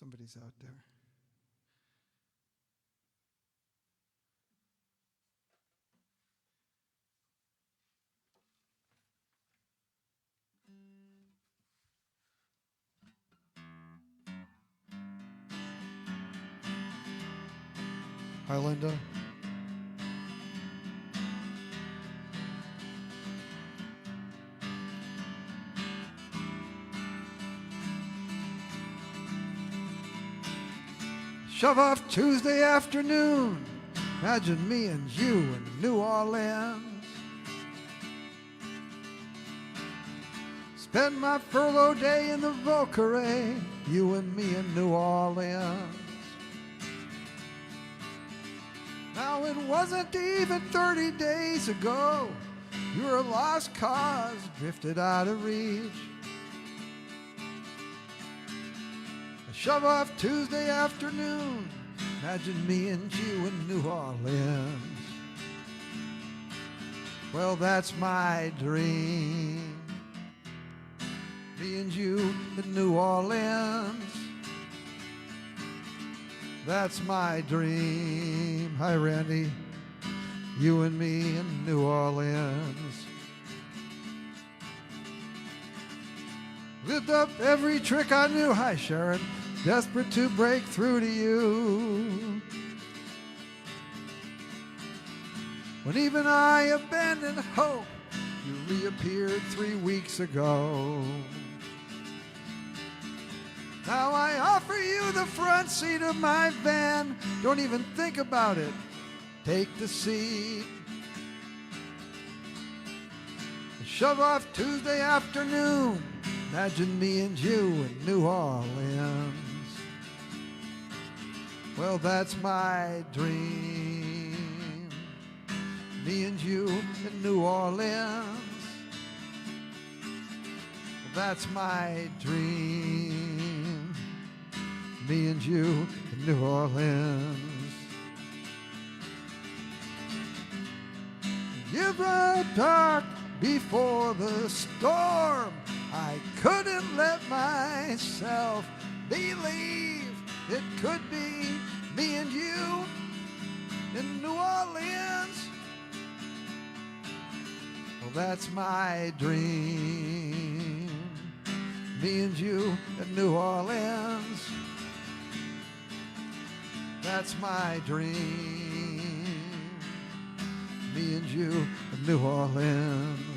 Somebody's out there. Hi, Linda. Shove off Tuesday afternoon. Imagine me and you in New Orleans. Spend my furlough day in the Valkyrie. You and me in New Orleans. Now it wasn't even 30 days ago. You were a lost cause, drifted out of reach. Shove off Tuesday afternoon. Imagine me and you in New Orleans. Well, that's my dream. Me and you in New Orleans. That's my dream. Hi, Randy. You and me in New Orleans. Lived up every trick I knew. Hi, Sharon. Desperate to break through to you. When even I abandoned hope, you reappeared 3 weeks ago. Now I offer you the front seat of my van. Don't even think about it. Take the seat. Shove off Tuesday afternoon. Imagine me and you in New Orleans. Well, that's my dream. Me and you in New Orleans. That's my dream. Me and you in New Orleans. You brought dark before the storm. I couldn't let myself believe it could be me and you in New Orleans. Well, that's my dream. Me and you in New Orleans. That's my dream. Me and you in New Orleans.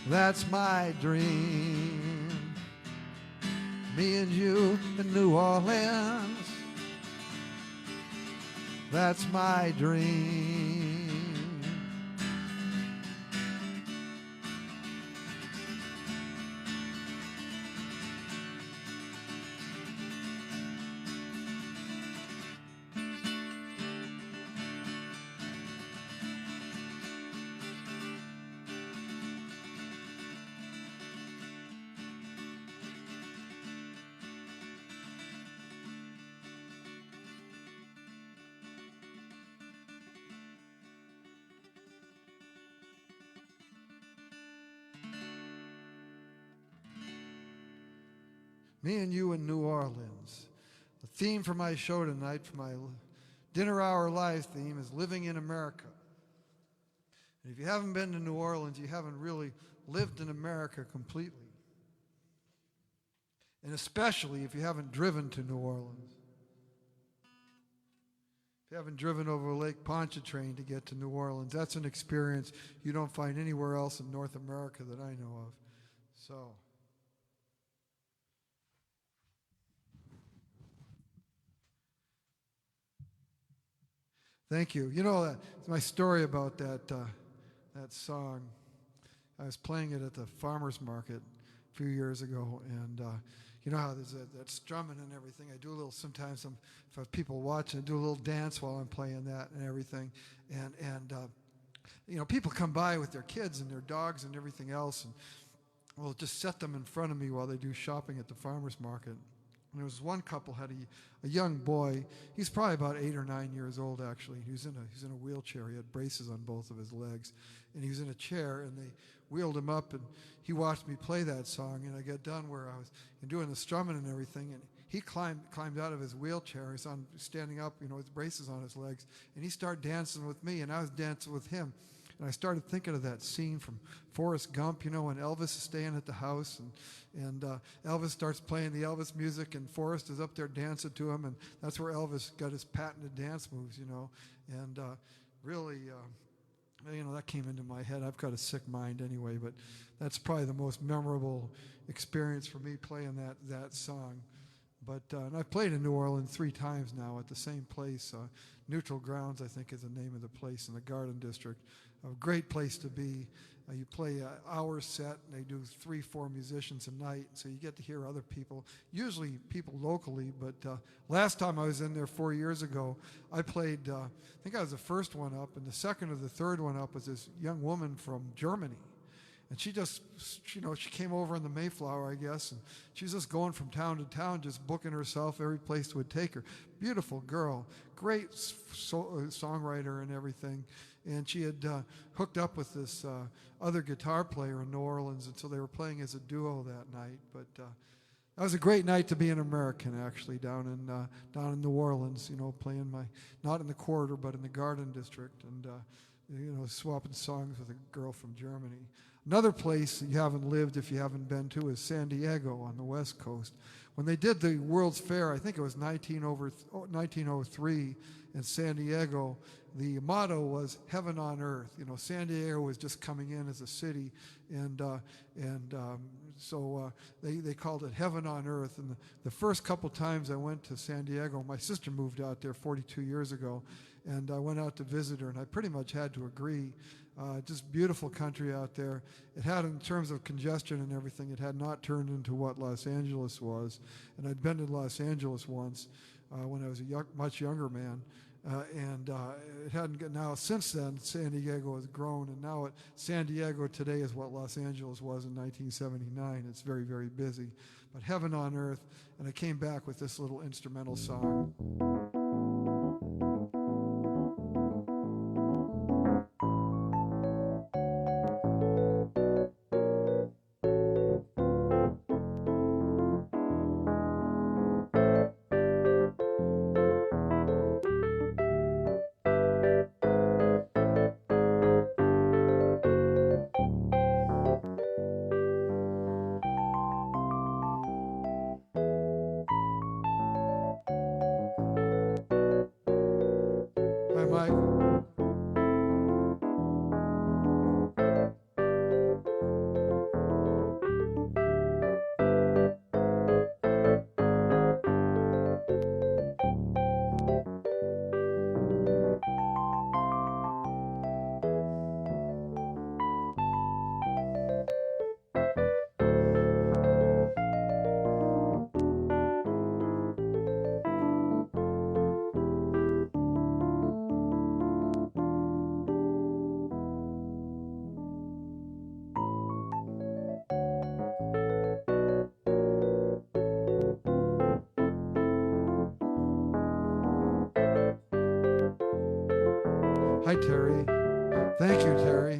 That's my dream. Me and you in New Orleans. That's my dream. Me and you in New Orleans. The theme for my show tonight, for my dinner hour live theme, is living in America. And if you haven't been to New Orleans, you haven't really lived in America completely. And especially if you haven't driven to New Orleans. If you haven't driven over Lake Pontchartrain to get to New Orleans, that's an experience you don't find anywhere else in North America that I know of. So. Thank you. You know, my story about that song, I was playing it at the farmer's market a few years ago, and you know how there's that strumming and everything. I do a little, sometimes if I have people watching, I do a little dance while I'm playing that and everything. And you know, people come by with their kids and their dogs and everything else, and we'll just set them in front of me while they do shopping at the farmer's market. And there was one couple had a young boy. He's probably about 8 or 9 years old, actually. He was in a wheelchair. He had braces on both of his legs, and he was in a chair. And they wheeled him up, and he watched me play that song. And I got done where I was doing the strumming and everything, and he climbed out of his wheelchair. He's standing up, with braces on his legs, and he started dancing with me, and I was dancing with him. And I started thinking of that scene from Forrest Gump, when Elvis is staying at the house, and Elvis starts playing the Elvis music, and Forrest is up there dancing to him, and that's where Elvis got his patented dance moves, and really, that came into my head. I've got a sick mind anyway, but that's probably the most memorable experience for me playing that song. But and I've played in New Orleans 3 times now at the same place. Neutral Grounds, I think, is the name of the place in the Garden District. A great place to be. You play an hour set, and they do 3-4 musicians a night, so you get to hear other people, usually people locally. But last time I was in there 4 years ago, I played, I think I was the first one up, and the second or the third one up was this young woman from Germany. And she just, she came over in the Mayflower, I guess, and she's just going from town to town, just booking herself every place that would take her. Beautiful girl, great songwriter and everything. And she had hooked up with this other guitar player in New Orleans, and so they were playing as a duo that night. But that was a great night to be an American, actually, down in New Orleans, playing not in the Quarter, but in the Garden District, and swapping songs with a girl from Germany. Another place that you haven't lived if you haven't been to is San Diego on the West Coast. When they did the World's Fair, I think it was 1903 in San Diego, the motto was heaven on earth. San Diego was just coming in as a city, so they called it heaven on earth. And the first couple times I went to San Diego, my sister moved out there 42 years ago, and I went out to visit her, and I pretty much had to agree. Just beautiful country out there. It had, in terms of congestion and everything, it had not turned into what Los Angeles was. And I'd been to Los Angeles once when I was a much younger man. And it hadn't. Now, since then, San Diego has grown, and now San Diego today is what Los Angeles was in 1979. It's very, very busy. But heaven on earth, and I came back with this little instrumental song. Hi, Mike. Hi, Terry. Thank you, Terry.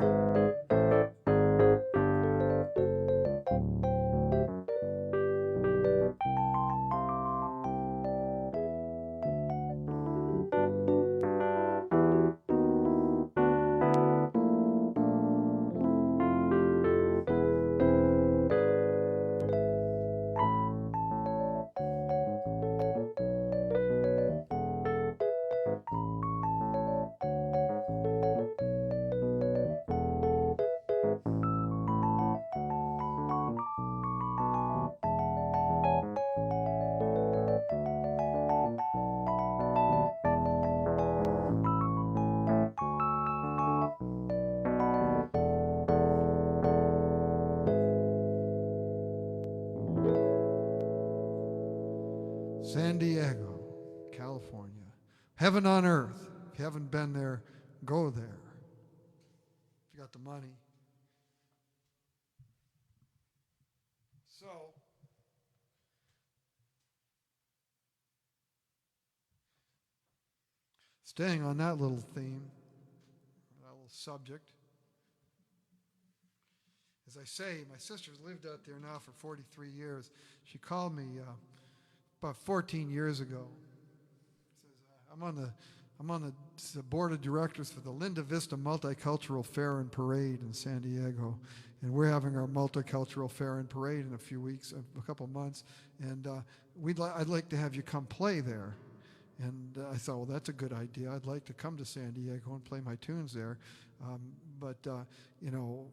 San Diego, California. Heaven on earth. If you haven't been there, go there. If you got the money. So, staying on that little theme, that little subject, As I say, my sister's lived out there now for 43 years. She called me about 14 years ago. Says, I'm on the board of directors for the Linda Vista Multicultural Fair and Parade in San Diego, and we're having our multicultural fair and parade in a few weeks, a couple months, and I'd like to have you come play there. And I thought, well, that's a good idea. I'd like to come to San Diego and play my tunes there, but you know.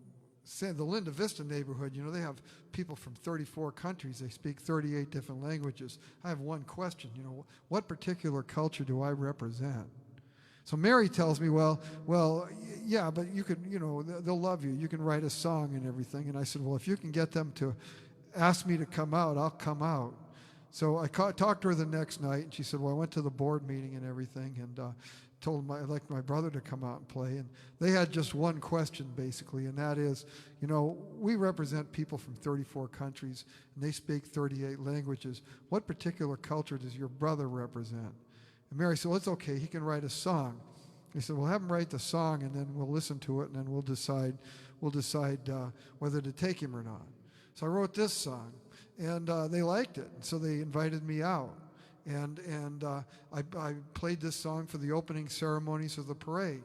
The Linda Vista neighborhood, you know, they have people from 34 countries. They speak 38 different languages. I have one question, you know, what particular culture do I represent? So Mary tells me, well, yeah, but you could, you know, they'll love you. You can write a song and everything. And I said, well, if you can get them to ask me to come out, I'll come out. So I talked to her the next night, and she said, well, I went to the board meeting and everything, and told I'd like my brother to come out and play. And they had just one question, basically, and that is, you know, we represent people from 34 countries, and they speak 38 languages. What particular culture does your brother represent? And Mary said, well, it's okay. He can write a song. He said, well, have him write the song, and then we'll listen to it, and then we'll decide whether to take him or not. So I wrote this song, and they liked it, so they invited me out. And I played this song for the opening ceremonies of the parade.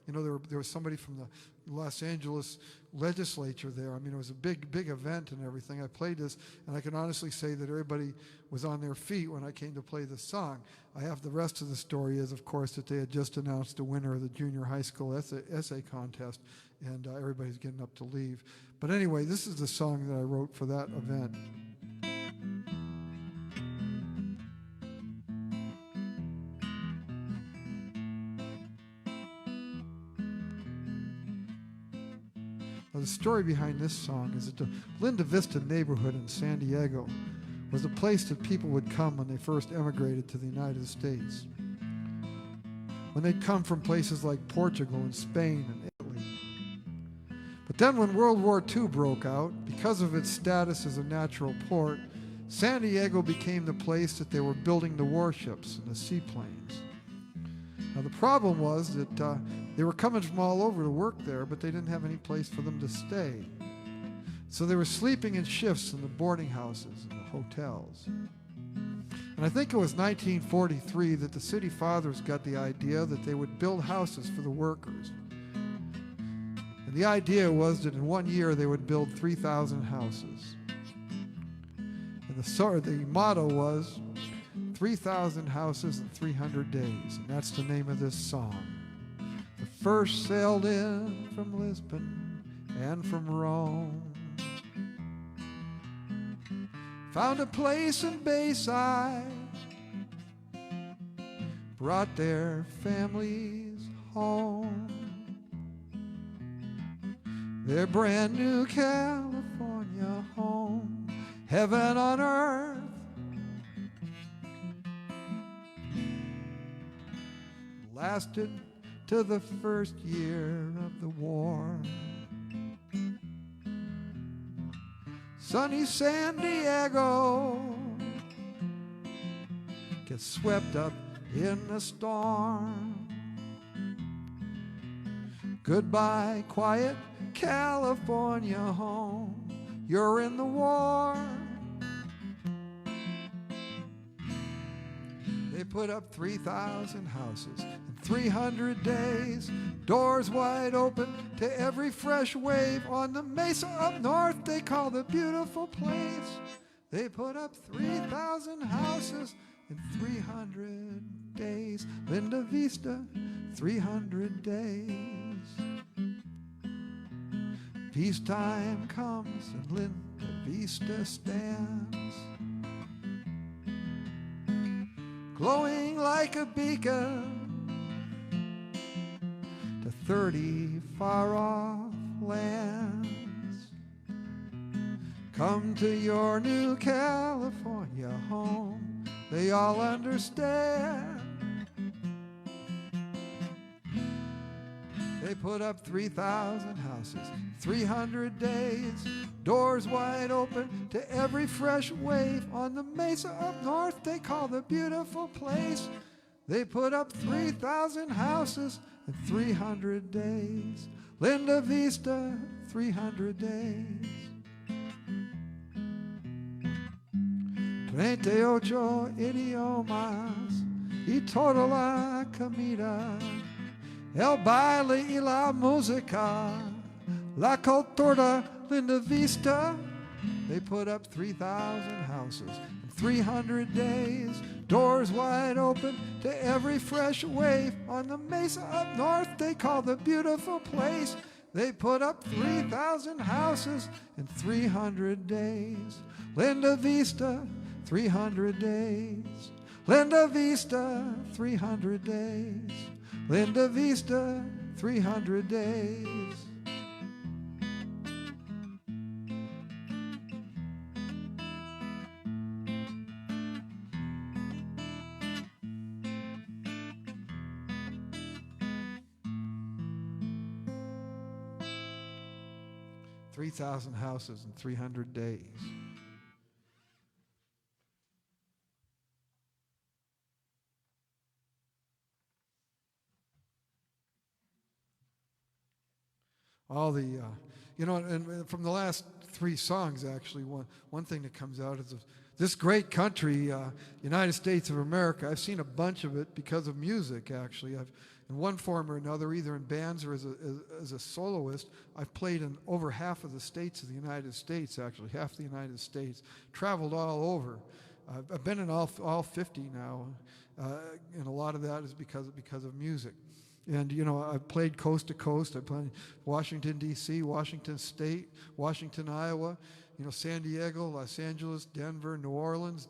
You know, there was somebody from the Los Angeles legislature there. I mean, it was a big event and everything. I played this, and I can honestly say that everybody was on their feet when I came to play this song. I have the rest of the story is, of course, that they had just announced the winner of the junior high school essay contest, and everybody's getting up to leave. But anyway, this is the song that I wrote for that event. The story behind this song is that the Linda Vista neighborhood in San Diego was a place that people would come when they first emigrated to the United States. When they'd come from places like Portugal and Spain and Italy. But then when World War II broke out, because of its status as a natural port, San Diego became the place that they were building the warships and the seaplanes. Now the problem was that they were coming from all over to work there, but they didn't have any place for them to stay. So they were sleeping in shifts in the boarding houses and the hotels. And I think it was 1943 that the city fathers got the idea that they would build houses for the workers. And the idea was that in 1 year they would build 3,000 houses. And the motto was 3,000 houses in 300 days, and that's the name of this song. The first sailed in from Lisbon and from Rome, found a place in Bayside, brought their families home. Their brand new California home, heaven on earth. Lasted to the first year of the war. Sunny San Diego gets swept up in a storm. Goodbye, quiet California home. You're in the war. They put up 3,000 houses in 300 days, doors wide open to every fresh wave. On the mesa up north they call the beautiful place. They put up 3,000 houses in 300 days. Linda Vista, 300 days. Peacetime comes and Linda Vista stands, glowing like a beacon to 30 far-off lands. Come to your new California home, they all understand. They put up 3,000 houses, 300 days, doors wide open to every fresh wave. On the mesa up north they call the beautiful place. They put up 3,000 houses in 300 days. Linda Vista, 300 days. 28 idiomas y toda la comida. El baile y la música. La cultura, Linda Vista. They put up 3,000 houses in 300 days. Doors wide open to every fresh wave. On the mesa up north they call the beautiful place. They put up 3,000 houses in 300 days. Linda Vista, 300 days. Linda Vista, 300 days. Linda Vista, 300 days. $3,000 houses in 300 days. All the, and from the last three songs, actually, one thing that comes out is this great country, United States of America. I've seen a bunch of it because of music, actually. I've, in one form or another, either in bands or as a soloist, I've played in over half of the states of the United States, actually, half the United States. Traveled all over. I've been in all 50 now, and a lot of that is because of music. And, I've played coast to coast. I've played Washington, D.C., Washington State, Washington, Iowa, San Diego, Los Angeles, Denver, New Orleans,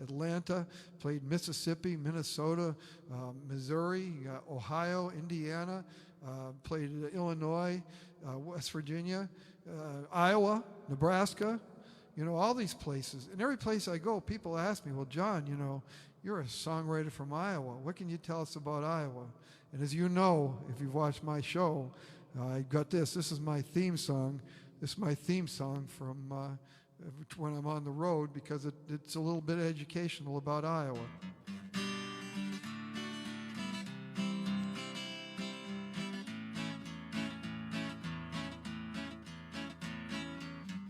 Atlanta, played Mississippi, Minnesota, Missouri, Ohio, Indiana, played Illinois, West Virginia, Iowa, Nebraska, all these places. And every place I go, people ask me, well, John, you're a songwriter from Iowa. What can you tell us about Iowa? And as you know, if you've watched my show, I got this. This is my theme song. This is my theme song from when I'm on the road, because it's a little bit educational about Iowa.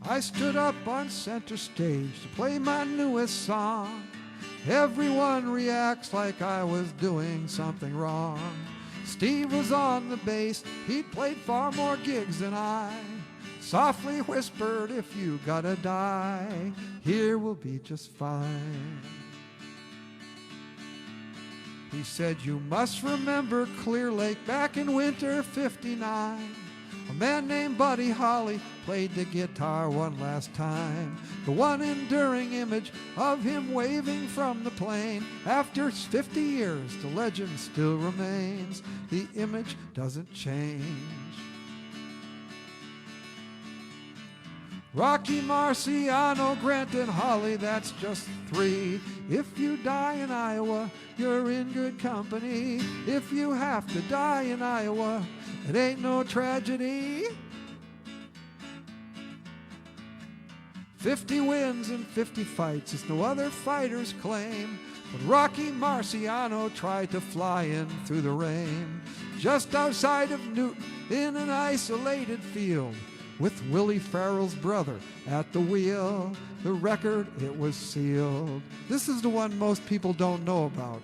I stood up on center stage to play my newest song. Everyone reacts like I was doing something wrong. Steve was on the bass, he'd played far more gigs than I. Softly whispered, if you gotta die, here we'll be just fine. He said, you must remember Clear Lake back in winter '59. A man named Buddy Holly played the guitar one last time. The one enduring image of him waving from the plane. After 50 years, the legend still remains. The image doesn't change. Rocky, Marciano, Grant, and Holly, that's just three. If you die in Iowa, you're in good company. If you have to die in Iowa, it ain't no tragedy. 50 wins and 50 fights is no other fighter's claim. But Rocky Marciano tried to fly in through the rain. Just outside of Newton, in an isolated field, with Willie Farrell's brother at the wheel. The record, it was sealed. This is the one most people don't know about.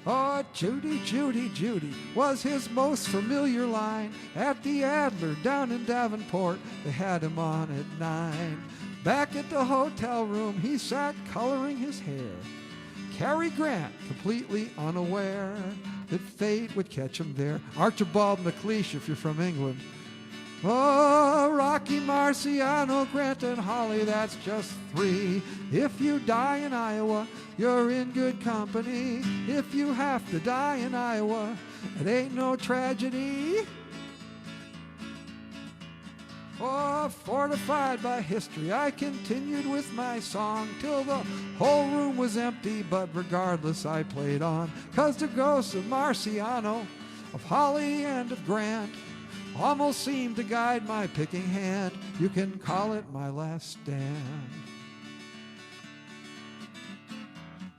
Oh, Judy, Judy, Judy was his most familiar line. At the Adler down in Davenport, they had him on at 9. Back at the hotel room, he sat coloring his hair. Cary Grant, completely unaware that fate would catch him there. Archibald MacLeish, if you're from England. Oh, Rocky, Marciano, Grant, and Holly, that's just three. If you die in Iowa, you're in good company. If you have to die in Iowa, it ain't no tragedy. Oh, fortified by history, I continued with my song till the whole room was empty, but regardless I played on, 'cause the ghosts of Marciano, of Holly, and of Grant almost seemed to guide my picking hand. You can call it my last stand.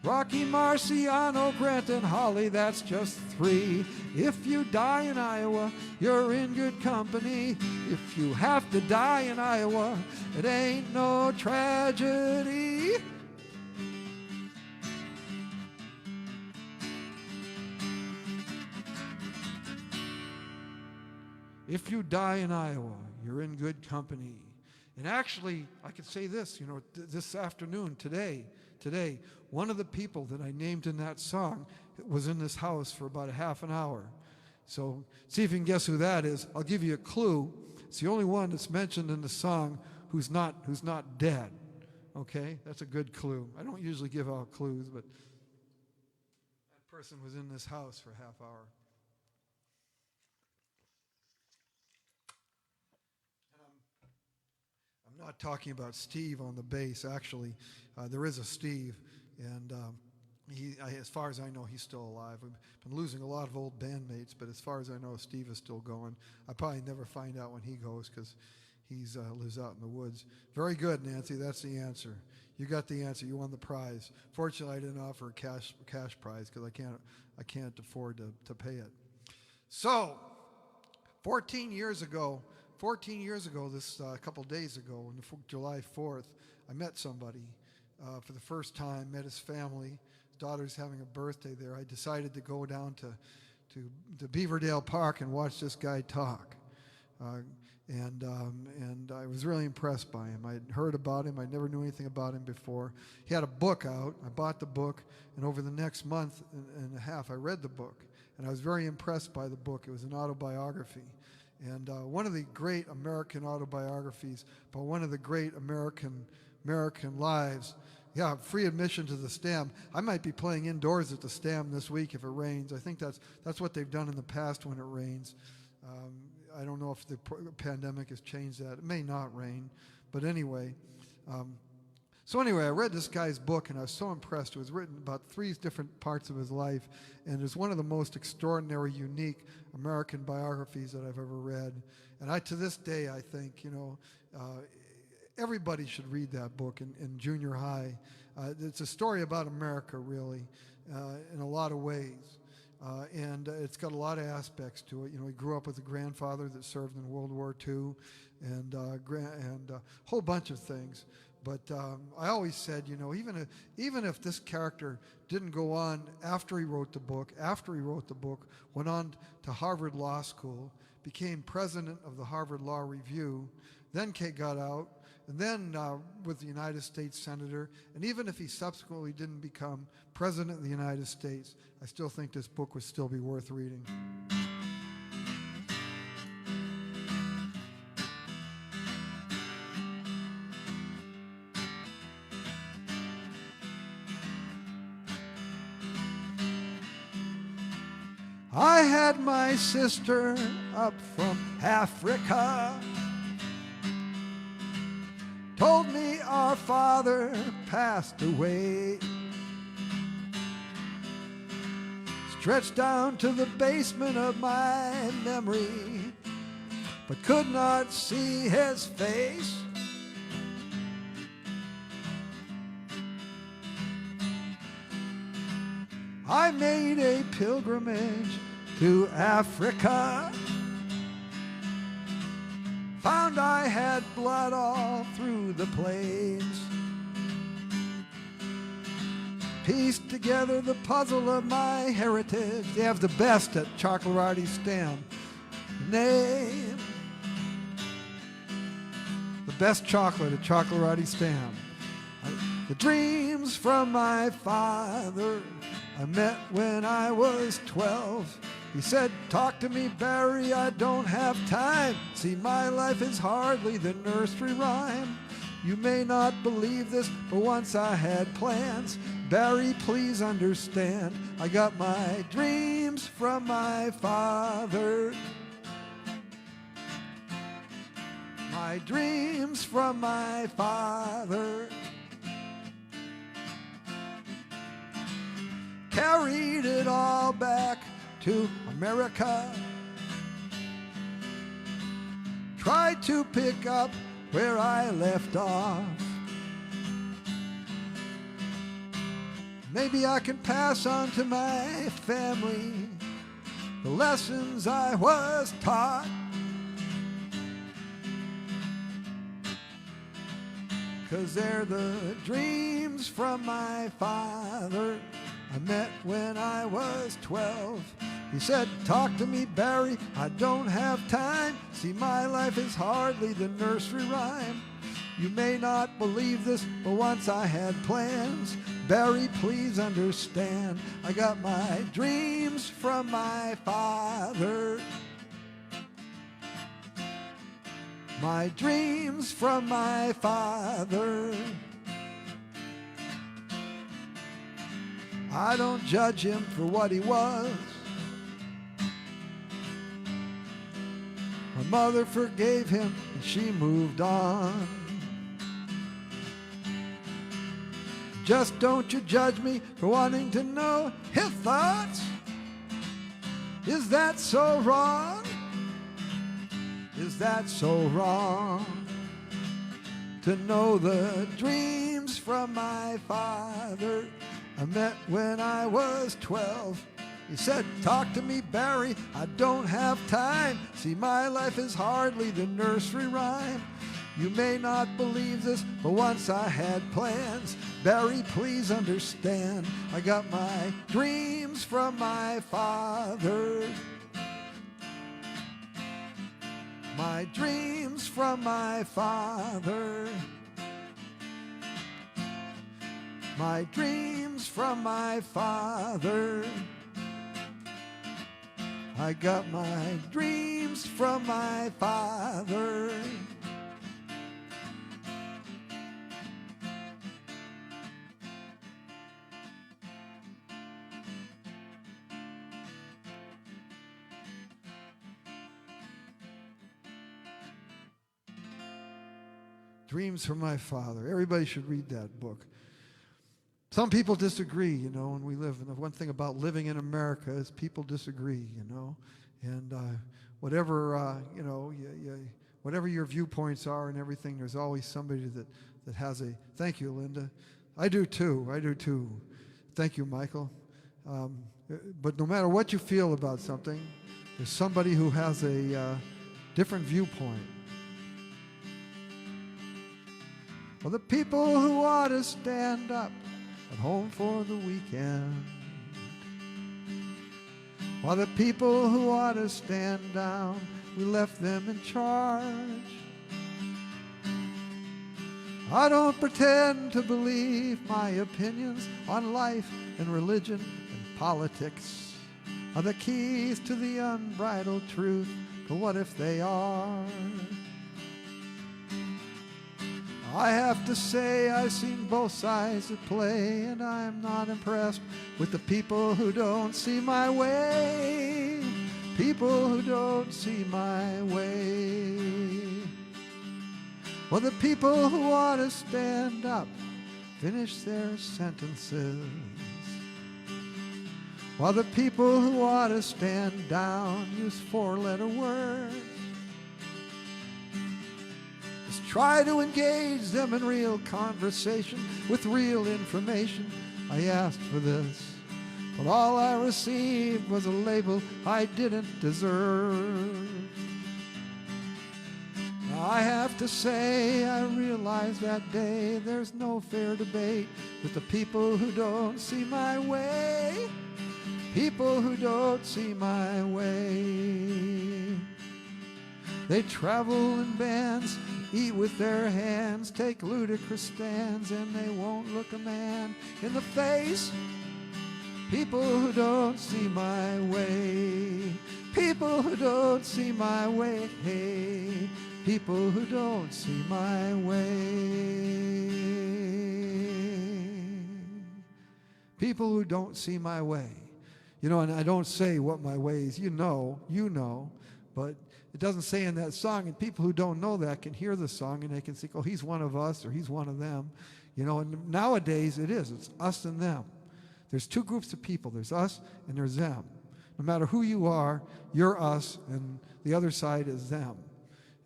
Rocky, Marciano, Grant, and Holly, that's just 3. If you die in Iowa, you're in good company. If you have to die in Iowa, it ain't no tragedy. If you die in Iowa, you're in good company. And actually, I could say this, this afternoon, today, one of the people that I named in that song was in this house for about a half an hour. So see if you can guess who that is. I'll give you a clue. It's the only one that's mentioned in the song who's not dead. Okay? That's a good clue. I don't usually give out clues, but that person was in this house for a half hour. I'm not talking about Steve on the bass, actually. There is a Steve, and as far as I know, he's still alive. We've been losing a lot of old bandmates, but as far as I know, Steve is still going. I probably never find out when he goes because he lives out in the woods. Very good, Nancy. That's the answer. You got the answer. You won the prize. Fortunately, I didn't offer a cash prize because I can't afford to pay it. So, 14 years ago, this a couple days ago, on July 4th, I met somebody for the first time, met his family. His daughter's having a birthday there. I decided to go down to Beaverdale Park and watch this guy talk. And I was really impressed by him. I'd heard about him. I never knew anything about him before. He had a book out. I bought the book, and over the next month and a half, I read the book. And I was very impressed by the book. It was an autobiography. And one of the great American autobiographies, but one of the great American lives. Yeah, free admission to the STEM. I might be playing indoors at the STEM this week if it rains. I think that's what they've done in the past when it rains. I don't know if the pandemic has changed that. It may not rain, but anyway. So anyway, I read this guy's book, and I was so impressed. It was written about 3 different parts of his life, and it's one of the most extraordinary, unique American biographies that I've ever read. And to this day, I think, everybody should read that book in junior high. It's a story about America, really, in a lot of ways. And it's got a lot of aspects to it. He grew up with a grandfather that served in World War II, and a whole bunch of things. But I always said, even if this character didn't go on after he wrote the book, went on to Harvard Law School, became president of the Harvard Law Review, then got out, and then was the United States Senator, and even if he subsequently didn't become president of the United States, I still think this book would still be worth reading. I had my sister up from Africa, told me our father passed away, stretched down to the basement of my memory, but could not see his face. I made a pilgrimage to Africa, found I had blood all through the plains, pieced together the puzzle of my heritage. They have the best at Chocolatey Stem. Name the best chocolate at Chocolatey Stem. The dreams from my father I met when I was 12. He said, talk to me, Barry, I don't have time. See, my life is hardly the nursery rhyme. You may not believe this, but once I had plans. Barry, please understand, I got my dreams from my father. My dreams from my father. Carried it all back to America. Tried to pick up where I left off. Maybe I can pass on to my family the lessons I was taught. 'Cause they're the dreams from my father I met when I was 12. He said, talk to me, Barry, I don't have time. See, my life is hardly the nursery rhyme. You may not believe this, but once I had plans. Barry, please understand, I got my dreams from my father. My dreams from my father. I don't judge him for what he was. My mother forgave him and she moved on. Just don't you judge me for wanting to know his thoughts. Is that so wrong? Is that so wrong? To know the dreams from my father I met when I was 12. He said, talk to me, Barry, I don't have time. See, my life is hardly the nursery rhyme. You may not believe this, but once I had plans. Barry, please understand, I got my dreams from my father. My dreams from my father. My dreams from my father. I got my dreams from my father. Dreams from my father. Everybody should read that book. Some people disagree, you know, and we live. And the one thing about living in America is people disagree, you know. And whatever, you know, whatever your viewpoints are and everything, there's always somebody that has a, thank you, Linda. I do too. I do too. Thank you, Michael. But no matter what you feel about something, there's somebody who has a different viewpoint. Well, the people who ought to stand up at home for the weekend, while the people who ought to stand down, we left them in charge. I don't pretend to believe my opinions on life and religion and politics are the keys to the unbridled truth, but what if they are? I have to say I've seen both sides at play, and I'm not impressed with the people who don't see my way. People who don't see my way. Well, the people who ought to stand up finish their sentences, while the people who ought to stand down use four-letter words. Try to engage them in real conversation with real information. I asked for this, but all I received was a label I didn't deserve. I have to say I realized that day there's no fair debate with the people who don't see my way. People who don't see my way. They travel in bands, eat with their hands, take ludicrous stands, and they won't look a man in the face. People who don't see my way. People who don't see my way. Hey, people who don't see my way. People who don't see my way. You know, and I don't say what my way is. You know, but it doesn't say in that song, and people who don't know that can hear the song and they can think, oh, he's one of us or he's one of them. You know, and nowadays it is. It's us and them. There's two groups of people. There's us and there's them. No matter who you are, you're us and the other side is them.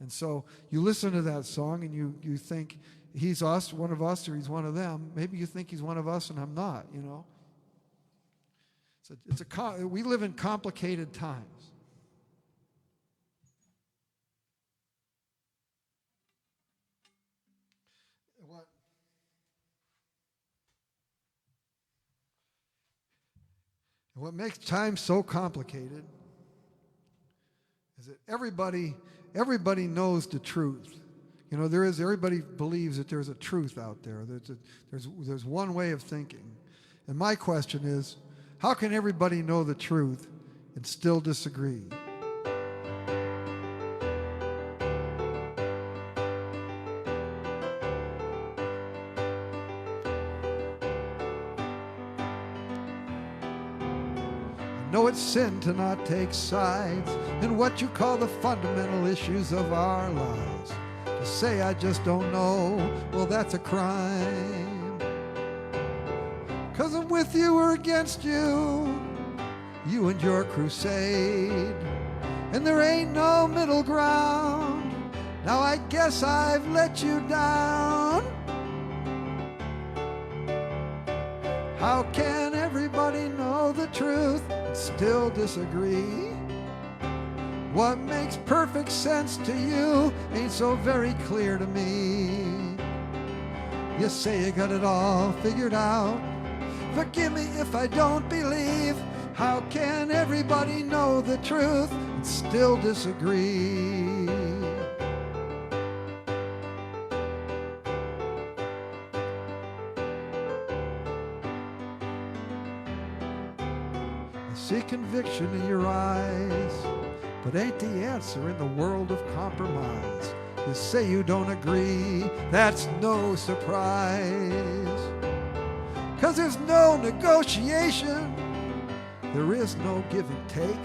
And so you listen to that song and you think he's us, one of us, or he's one of them. Maybe you think he's one of us and I'm not, you know. We live in complicated times. What makes time so complicated is that everybody knows the truth. You know, everybody believes that there's a truth out there. There's one way of thinking. And my question is, how can everybody know the truth and still disagree? I know it's sin to not take sides in what you call the fundamental issues of our lives. To say I just don't know, well, that's a crime. 'Cause I'm with you or against you, you and your crusade, and there ain't no middle ground. Now I guess I've let you down. How can everybody know the truth and still disagree? What makes perfect sense to you ain't so very clear to me. You say you got it all figured out. Forgive me if I don't believe. How can everybody know the truth and still disagree? I see conviction in your eyes, but ain't the answer in the world of compromise. You say you don't agree, that's no surprise. 'Cause there's no negotiation, there is no give and take,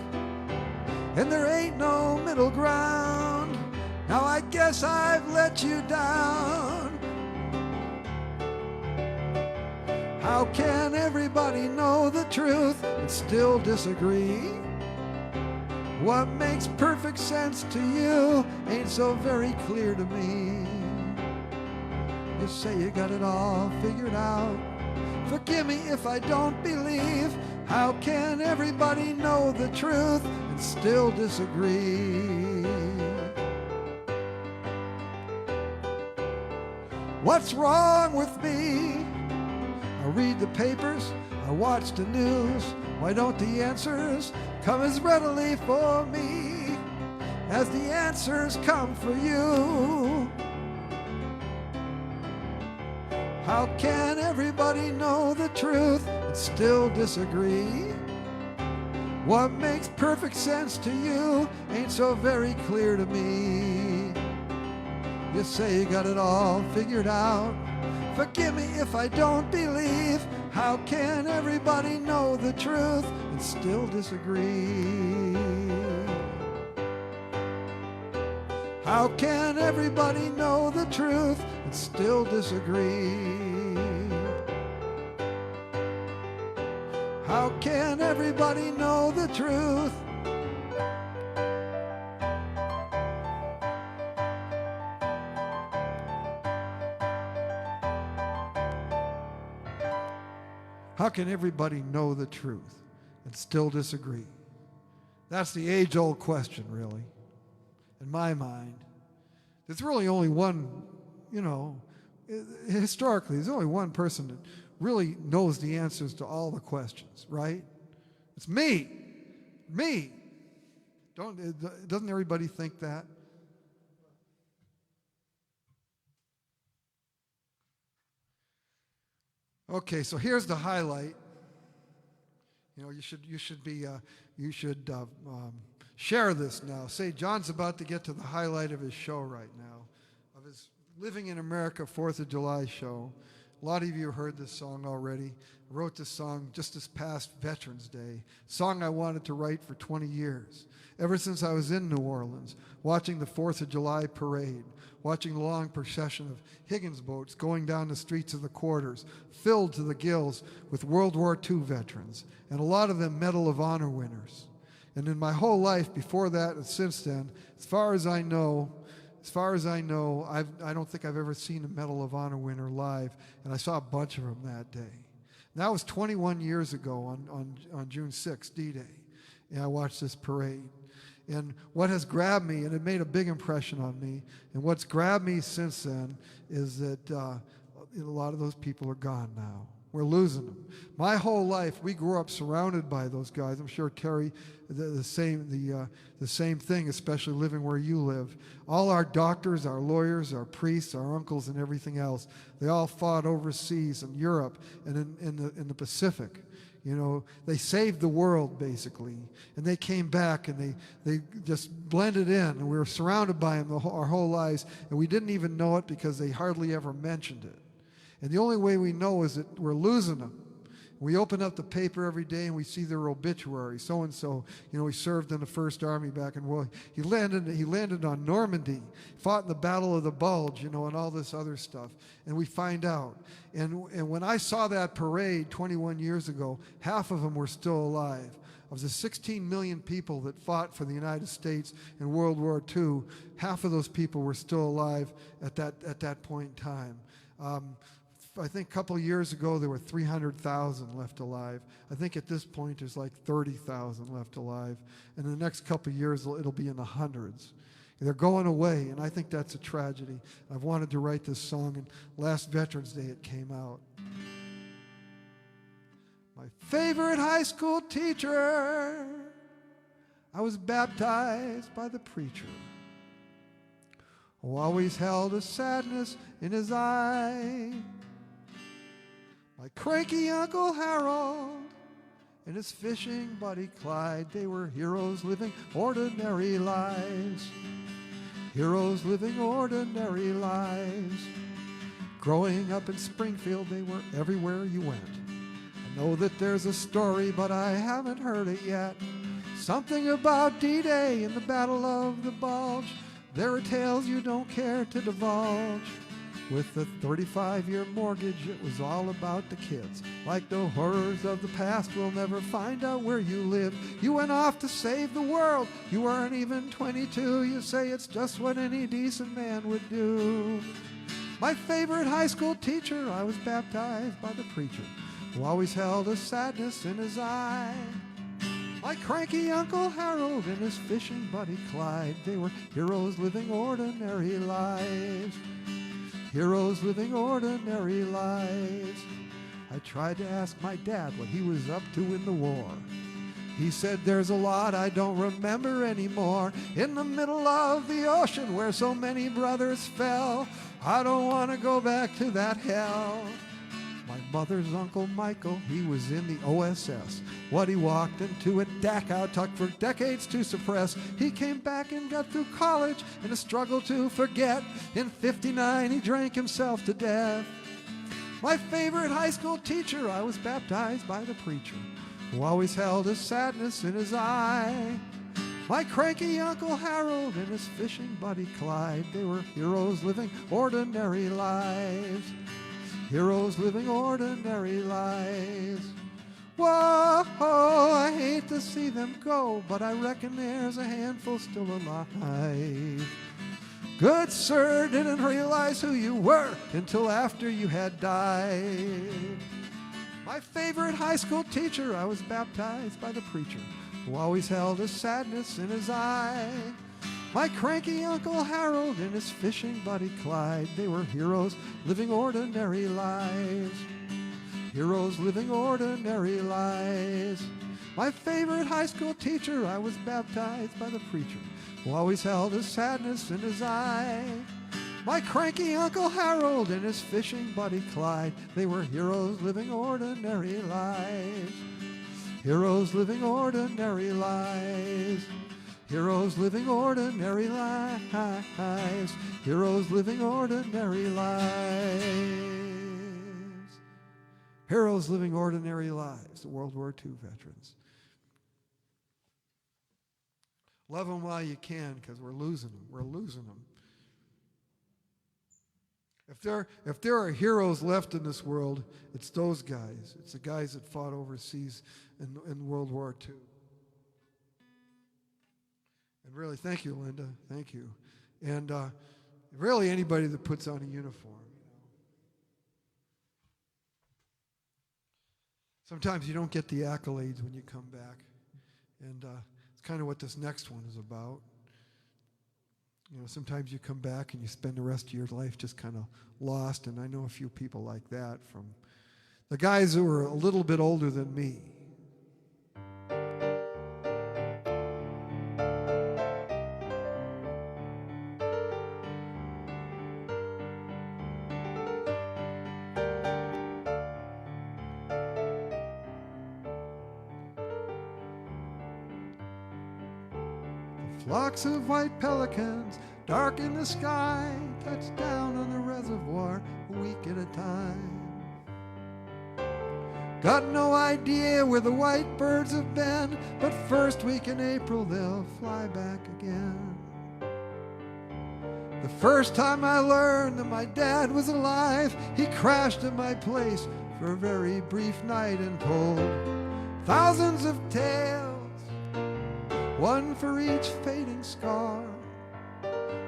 and there ain't no middle ground. Now I guess I've let you down. How can everybody know the truth and still disagree? What makes perfect sense to you ain't so very clear to me. You say you got it all figured out. Forgive me if I don't believe. How can everybody know the truth and still disagree? What's wrong with me? I read the papers, I watch the news. Why don't the answers come as readily for me as the answers come for you? How can everybody know the truth and still disagree? What makes perfect sense to you ain't so very clear to me. You say you got it all figured out. Forgive me if I don't believe. How can everybody know the truth and still disagree? How can everybody know the truth and still disagree? How can everybody know the truth? How can everybody know the truth and still disagree? That's the age-old question, really, in my mind. There's really only one, historically, there's only one person that really knows the answers to all the questions, right? It's me. Me. Doesn't everybody think that? Okay, so here's the highlight. You should share this now. Say John's about to get to the highlight of his show right now, of his Living in America 4th of July show. A lot of you heard this song already. I wrote this song just this past Veterans Day, a song I wanted to write for 20 years. Ever since I was in New Orleans, watching the 4th of July parade, watching the long procession of Higgins boats going down the streets of the quarters, filled to the gills with World War II veterans, and a lot of them Medal of Honor winners. And in my whole life before that and since then, as far as I know, I don't think I've ever seen a Medal of Honor winner live, and I saw a bunch of them that day. That was 21 years ago on June 6th, D-Day. And I watched this parade. And what has grabbed me, and it made a big impression on me, and what's grabbed me since then is that a lot of those people are gone now. We're losing them. My whole life, we grew up surrounded by those guys. I'm sure, Terry, the same thing, especially living where you live. All our doctors, our lawyers, our priests, our uncles, and everything else, they all fought overseas in Europe and in the Pacific. You know, they saved the world, basically. And they came back, and they just blended in, and we were surrounded by them our whole lives, and we didn't even know it because they hardly ever mentioned it. And the only way we know is that we're losing them. We open up the paper every day and we see their obituary. So-and-so, you know, he served in the First Army back in World. He landed on Normandy, fought in the Battle of the Bulge, you know, and all this other stuff. And we find out. And when I saw that parade 21 years ago, half of them were still alive. Of the 16 million people that fought for the United States in World War II, half of those people were still alive at that point in time. I think a couple of years ago there were 300,000 left alive. I think at this point there's like 30,000 left alive. And in the next couple of years it'll be in the hundreds. They're going away, and I think that's a tragedy. I've wanted to write this song, and last Veterans Day it came out. My favorite high school teacher, I was baptized by the preacher, who always held a sadness in his eye. My cranky Uncle Harold and his fishing buddy Clyde, they were heroes living ordinary lives. Heroes living ordinary lives. Growing up in Springfield, they were everywhere you went. I know that there's a story, but I haven't heard it yet. Something about D-Day and the Battle of the Bulge. There are tales you don't care to divulge. With the 35-year mortgage, it was all about the kids. Like the horrors of the past, we'll never find out where you live. You went off to save the world. You weren't even 22. You say it's just what any decent man would do. My favorite high school teacher, I was baptized by the preacher, who always held a sadness in his eye. My cranky Uncle Harold and his fishing buddy Clyde, they were heroes living ordinary lives. Heroes living ordinary lives. I tried to ask my dad what he was up to in the war. He said, there's a lot I don't remember anymore. In the middle of the ocean where so many brothers fell, I don't want to go back to that hell. My mother's Uncle Michael, he was in the OSS. What he walked into at Dachau took for decades to suppress. He came back and got through college in a struggle to forget. In '59 he drank himself to death. My favorite high school teacher, I was baptized by the preacher, who always held a sadness in his eye. My cranky Uncle Harold and his fishing buddy Clyde, they were heroes living ordinary lives. Heroes living ordinary lives. Whoa, I hate to see them go, but I reckon there's a handful still alive. Good sir, didn't realize who you were until after you had died. My favorite high school teacher, I was baptized by the preacher, who always held a sadness in his eye. My cranky Uncle Harold and his fishing buddy Clyde, they were heroes living ordinary lives. Heroes living ordinary lives. My favorite high school teacher, I was baptized by the preacher, who always held a sadness in his eye. My cranky Uncle Harold and his fishing buddy Clyde, they were heroes living ordinary lives. Heroes living ordinary lives. Heroes living ordinary lives. Heroes living ordinary lives. Heroes living ordinary lives. The World War II veterans. Love them while you can, because we're losing them. We're losing them. If there are heroes left in this world, it's those guys. It's the guys that fought overseas in World War II. And really, thank you, Linda. Thank you. And really, anybody that puts on a uniform. Sometimes you don't get the accolades when you come back. And it's kind of what this next one is about. You know, sometimes you come back and you spend the rest of your life just kind of lost, and I know a few people like that from the guys who are a little bit older than me. Flocks of white pelicans dark in the sky touch down on the reservoir a week at a time. Got no idea where the white birds have been, but first week in April they'll fly back again. The first time I learned that my dad was alive, he crashed at my place for a very brief night and told thousands of tales, one for each fading scar.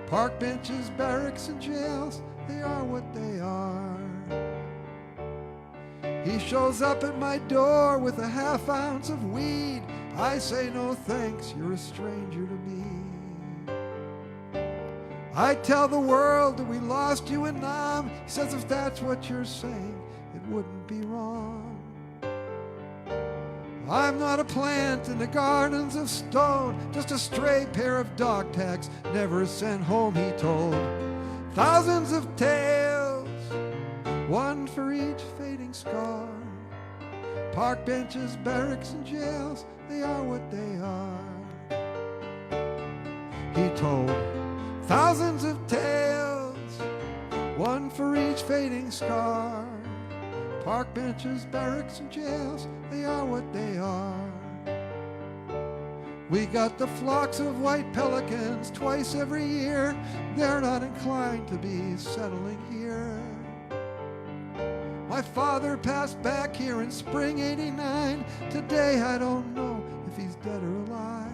Park benches, barracks, and jails, they are what they are. He shows up at my door with a half ounce of weed. I say no thanks, you're a stranger to me. I tell the world that we lost you in Nam. He says if that's what you're saying, it wouldn't be wrong. I'm not a plant in the gardens of stone, just a stray pair of dog tags never sent home, he told. Thousands of tales, one for each fading scar. Park benches, barracks, and jails, they are what they are. He told thousands of tales, one for each fading scar. Park benches, barracks, and jails, they are what they are. We got the flocks of white pelicans twice every year. They're not inclined to be settling here. My father passed back here in spring '89. Today I don't know if he's dead or alive.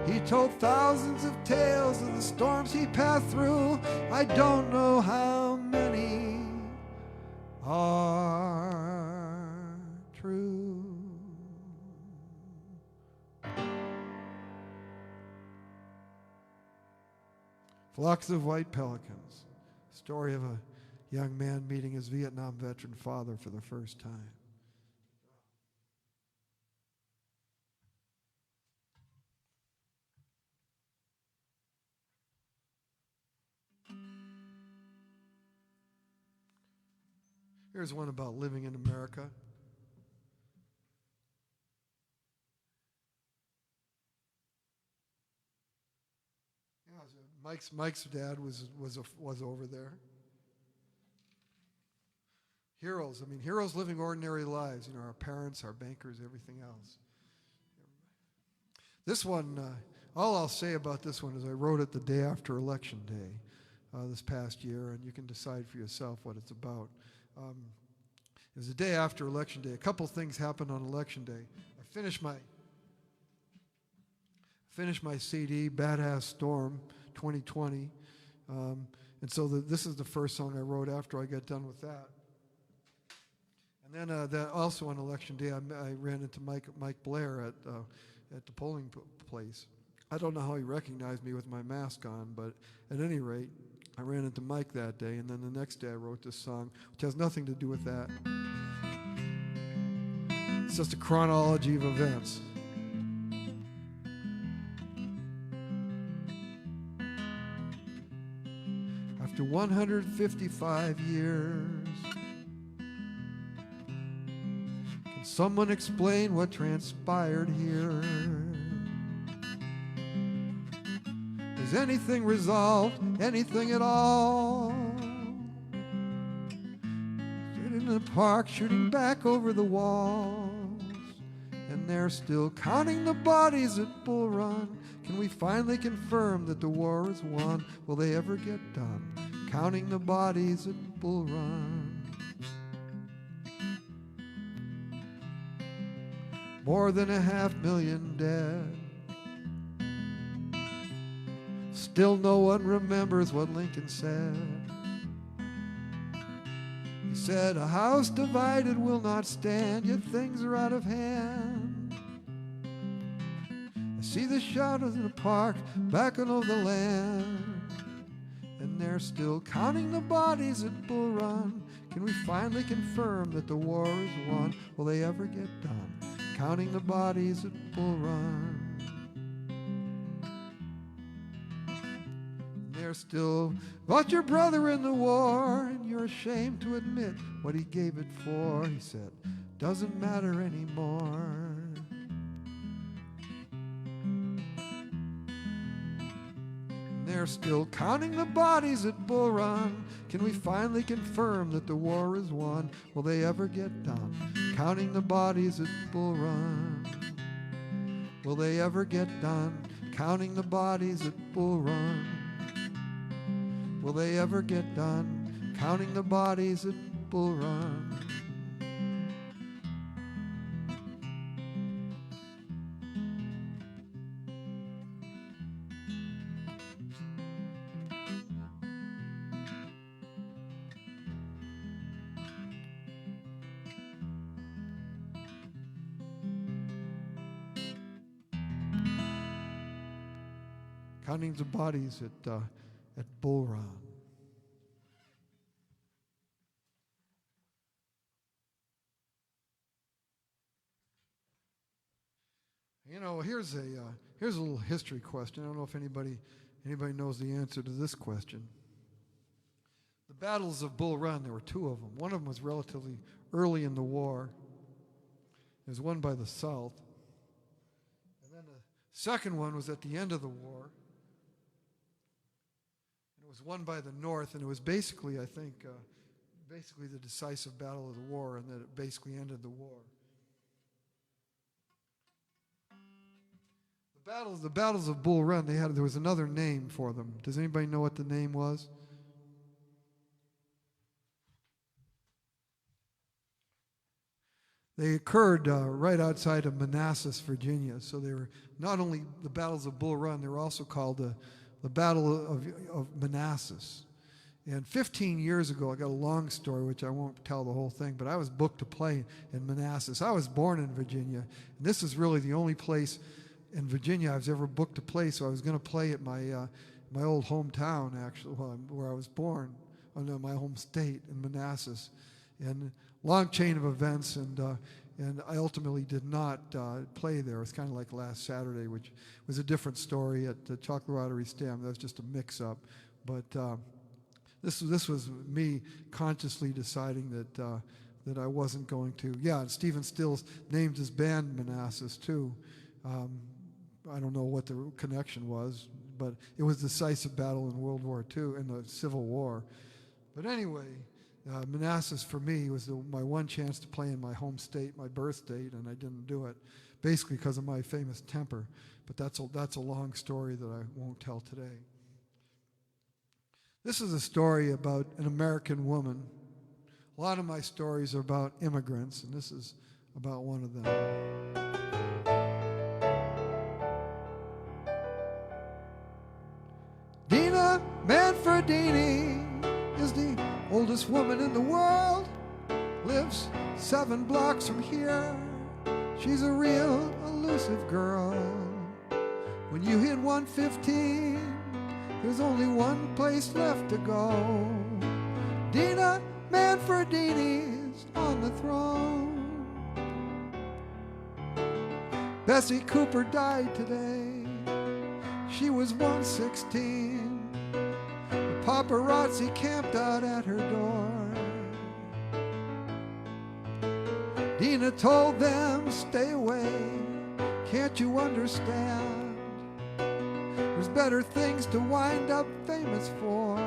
He told thousands of tales of the storms he passed through. I don't know how many are true. Flocks of white pelicans. Story of a young man meeting his Vietnam veteran father for the first time. Here's one about living in America. Yeah, Mike's dad was over there. Heroes. I mean, heroes living ordinary lives. You know, our parents, our bankers, everything else. This one, all I'll say about this one is I wrote it the day after Election Day this past year, and you can decide for yourself what it's about. It was the day after Election Day. A couple things happened on Election Day. I finished my CD, Badass Storm 2020, and so this is the first song I wrote after I got done with that. And then also on Election Day, I ran into Mike Blair at the polling place. I don't know how he recognized me with my mask on, but at any rate, I ran into Mike that day, and then the next day I wrote this song, which has nothing to do with that. It's just a chronology of events. After 155 years, can someone explain what transpired here? Is anything resolved? Anything at all? Sitting in the park, shooting back over the walls, and they're still counting the bodies at Bull Run. Can we finally confirm that the war is won? Will they ever get done counting the bodies at Bull Run? More than 500,000 dead. Still no one remembers what Lincoln said. He said, a house divided will not stand, yet things are out of hand. I see the shadows in the park, backing over the land, and they're still counting the bodies at Bull Run. Can we finally confirm that the war is won? Will they ever get done counting the bodies at Bull Run? They're still about your brother in the war, and you're ashamed to admit what he gave it for. He said, doesn't matter anymore. And they're still counting the bodies at Bull Run. Can we finally confirm that the war is won? Will they ever get done counting the bodies at Bull Run? Will they ever get done counting the bodies at Bull Run? Will they ever get done counting the bodies at Bull Run? Counting the bodies at Bull Run. You know, here's a little history question. I don't know if anybody knows the answer to this question. The battles of Bull Run, there were two of them. One of them was relatively early in the war. It was won by the South. And then the second one was at the end of the war. And it was won by the North, and it was basically, I think, basically the decisive battle of the war, and that it basically ended the war. The battles of Bull Run, there was another name for them. Does anybody know what the name was? They occurred right outside of Manassas, Virginia. So they were not only the battles of Bull Run, they were also called the Battle of Manassas. And 15 years ago, I got a long story, which I won't tell the whole thing, but I was booked to play in Manassas. I was born in Virginia, and this is really the only place in Virginia I was ever booked to play, so I was going to play at my old hometown, actually, where I was born, my home state in Manassas. And long chain of events, and I ultimately did not play there. It was kind of like last Saturday, which was a different story at the Chocolate Lottery Stand. That was just a mix-up. But this was me consciously deciding that I wasn't going to. Yeah, and Stephen Stills named his band Manassas, too. I don't know what the connection was, but it was a decisive battle in World War II, in the Civil War. But anyway, Manassas for me was my one chance to play in my home state, my birth state, and I didn't do it, basically because of my famous temper. But that's a long story that I won't tell today. This is a story about an American woman. A lot of my stories are about immigrants, and this is about one of them. Dina Manfredini is the oldest woman in the world, lives 7 blocks from here. She's a real elusive girl. When you hit 115, there's only one place left to go. Dina Manfredini's on the throne. Bessie Cooper died today. She was 116. The paparazzi camped out at her door. Dina told them, stay away, can't you understand? There's better things to wind up famous for.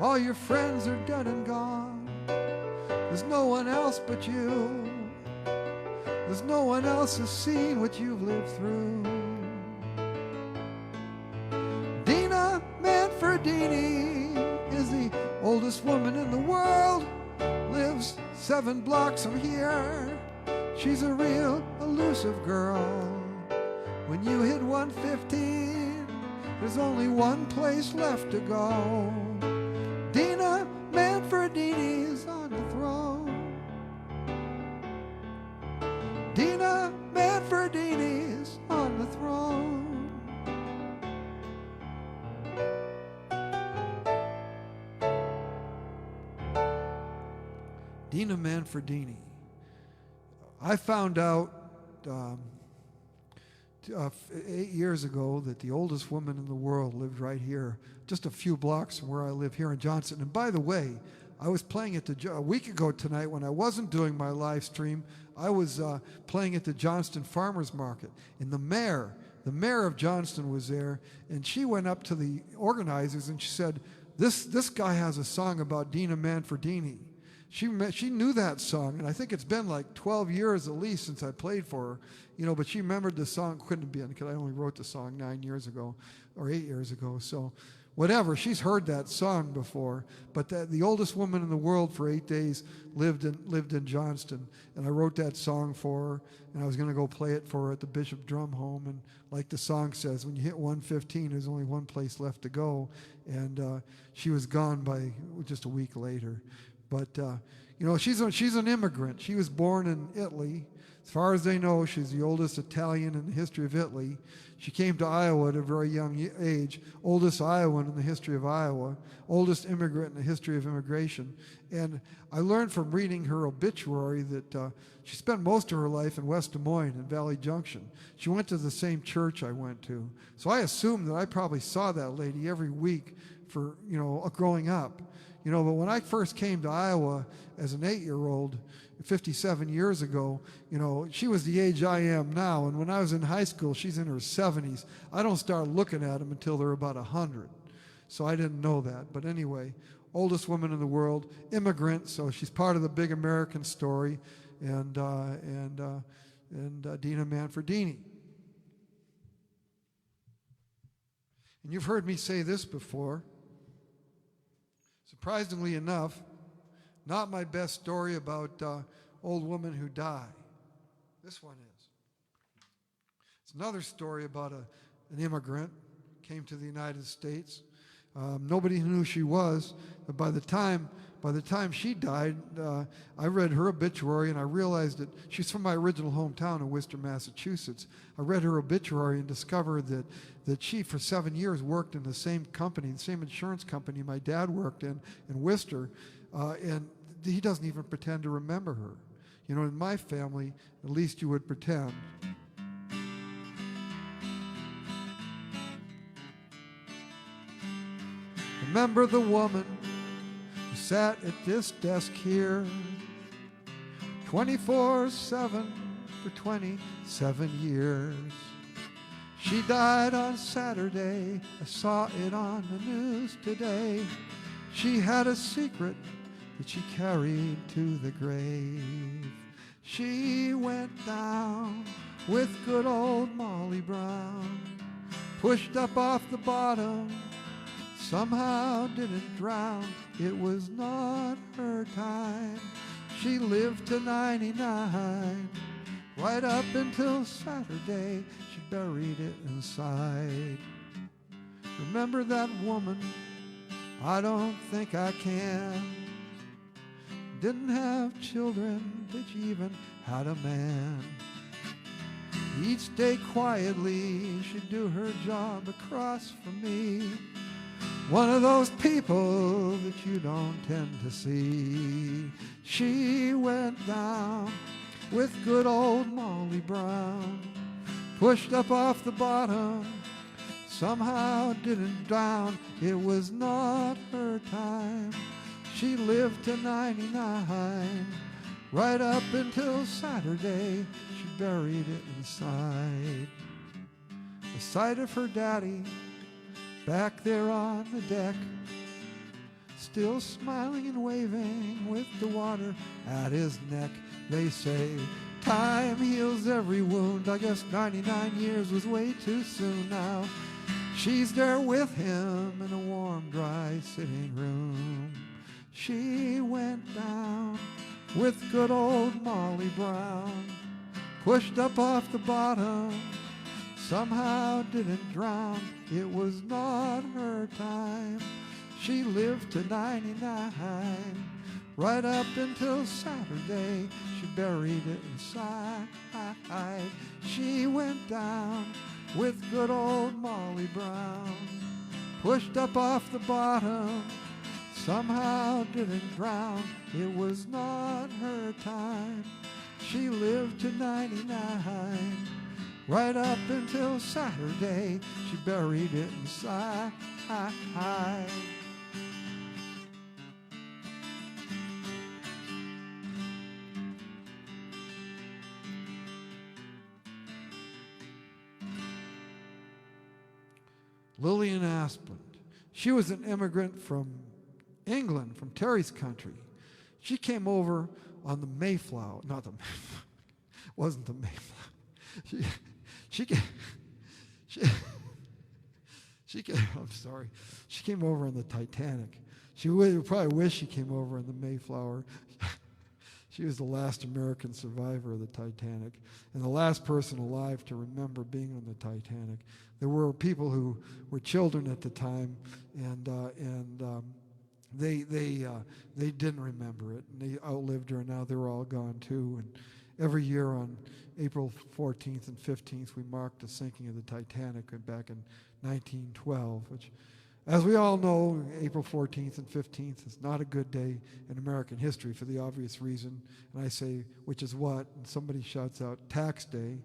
All your friends are dead and gone. There's no one else but you. 'cause no one else has seen what you've lived through. Dina Manfredini is the oldest woman in the world, lives 7 blocks from here. She's a real elusive girl. When you hit 115, there's only one place left to go. Dina Manfredini is on the throne. Dina Manfredini is on the throne. Dina Manfredini. I found out 8 years ago that the oldest woman in the world lived right here, just a few blocks from where I live here in Johnston. And by the way, I was playing at a week ago tonight when I wasn't doing my live stream. I was playing at the Johnston Farmers Market, and the mayor of Johnston was there, and she went up to the organizers and she said, "This guy has a song about Dina Manfredini." She knew that song, and I think it's been like 12 years at least since I played for her, but she remembered the song. Couldn't have been, because I only wrote the song 9 years ago or 8 years ago. So whatever, she's heard that song before. But the oldest woman in the world for 8 days lived in Johnston, and I wrote that song for her, and I was going to go play it for her at the Bishop Drum Home. And like the song says, when you hit 115, there's only one place left to go. And she was gone by just a week later. But, she's an immigrant. She was born in Italy. As far as they know, she's the oldest Italian in the history of Italy. She came to Iowa at a very young age, oldest Iowan in the history of Iowa, oldest immigrant in the history of immigration. And I learned from reading her obituary that she spent most of her life in West Des Moines and Valley Junction. She went to the same church I went to. So I assumed that I probably saw that lady every week for, growing up. But when I first came to Iowa as an 8-year-old 57 years ago, she was the age I am now. And when I was in high school, she's in her 70s. I don't start looking at them until they're about 100. So I didn't know that. But anyway, oldest woman in the world, immigrant, so she's part of the big American story, and Dina Manfredini. And you've heard me say this before. Surprisingly enough, not my best story about old women who die. This one is. It's another story about an immigrant, came to the United States. Nobody knew who she was, but by the time she died, I read her obituary and I realized that she's from my original hometown of Worcester, Massachusetts. I read her obituary and discovered that she, for 7 years, worked in the same company, the same insurance company my dad worked in Worcester, and he doesn't even pretend to remember her. In my family, at least you would pretend. Remember the woman who sat at this desk here 24/7 for 27 years. She died on Saturday. I saw it on the news today. She had a secret that she carried to the grave. She went down with good old Molly Brown, pushed up off the bottom, somehow didn't drown. It was not her time. She lived to 99. Right up until Saturday, she buried it inside. Remember that woman? I don't think I can. Didn't have children, but she even had a man. Each day quietly, she'd do her job across from me. One of those people that you don't tend to see. She went down with good old Molly Brown, pushed up off the bottom, somehow didn't drown. It was not her time. She lived to 99. Right up until Saturday, she buried it inside. The sight of her daddy back there on the deck, still smiling and waving with the water at his neck. They say Time heals every wound. I guess 99 years was way too soon now. She's there with him in a warm, dry sitting room. She went down with good old Molly Brown, pushed up off the bottom, somehow didn't drown. It was not her time. She lived to 99, right up until Saturday. She buried it inside. She went down with good old Molly Brown, pushed up off the bottom, somehow didn't drown. It was not her time. She lived to 99, right up until Saturday. She buried it inside. Lillian Asplund. She was an immigrant from England, from Terry's country. She came over on the Mayflower. Not the Mayflower. Wasn't the Mayflower. I'm sorry. She came over on the Titanic. She would probably wish she came over on the Mayflower. She was the last American survivor of the Titanic and the last person alive to remember being on the Titanic. There were people who were children at the time, and they didn't remember it, and they outlived her, and now they're all gone too. And every year on April 14th and 15th, we mark the sinking of the Titanic back in 1912, which, as we all know, April 14th and 15th is not a good day in American history for the obvious reason. And I say, which is what? And somebody shouts out, Tax Day.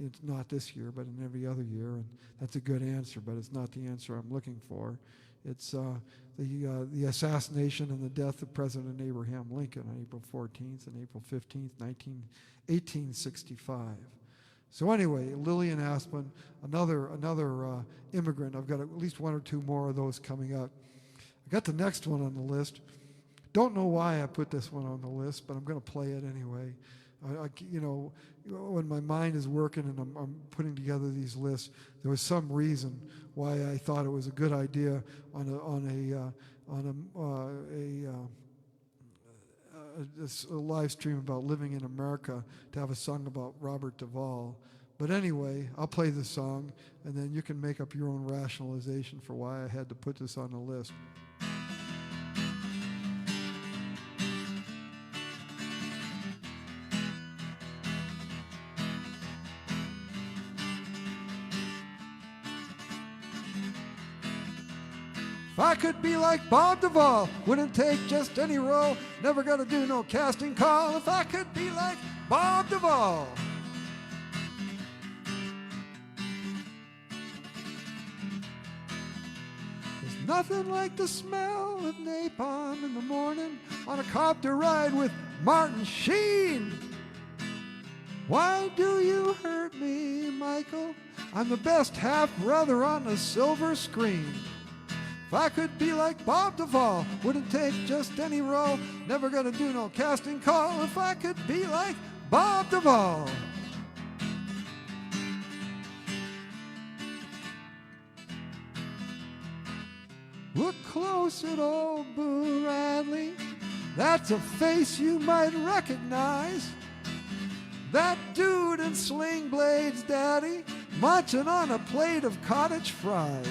It's not this year, but in every other year. And that's a good answer, but it's not the answer I'm looking for. It's the assassination and the death of President Abraham Lincoln on April 14th and April 15th, 1865. So anyway, Lillian Asplund, another immigrant. I've got at least one or two more of those coming up. I got the next one on the list. Don't know why I put this one on the list, but I'm going to play it anyway. When my mind is working and I'm putting together these lists, there was some reason why I thought it was a good idea on a live stream about living in America to have a song about Robert Duvall. But anyway, I'll play the song, and then you can make up your own rationalization for why I had to put this on the list. If I could be like Bob Duvall, wouldn't take just any role, never gonna do no casting call. If I could be like Bob Duvall. There's nothing like the smell of napalm in the morning on a copter ride with Martin Sheen. Why do you hurt me, Michael? I'm the best half-brother on the silver screen. If I could be like Bob Duvall, wouldn't take just any role, never gonna do no casting call. If I could be like Bob Duvall. Look close at old Boo Radley. That's a face you might recognize. That dude in Sling Blade's daddy, munching on a plate of cottage fries.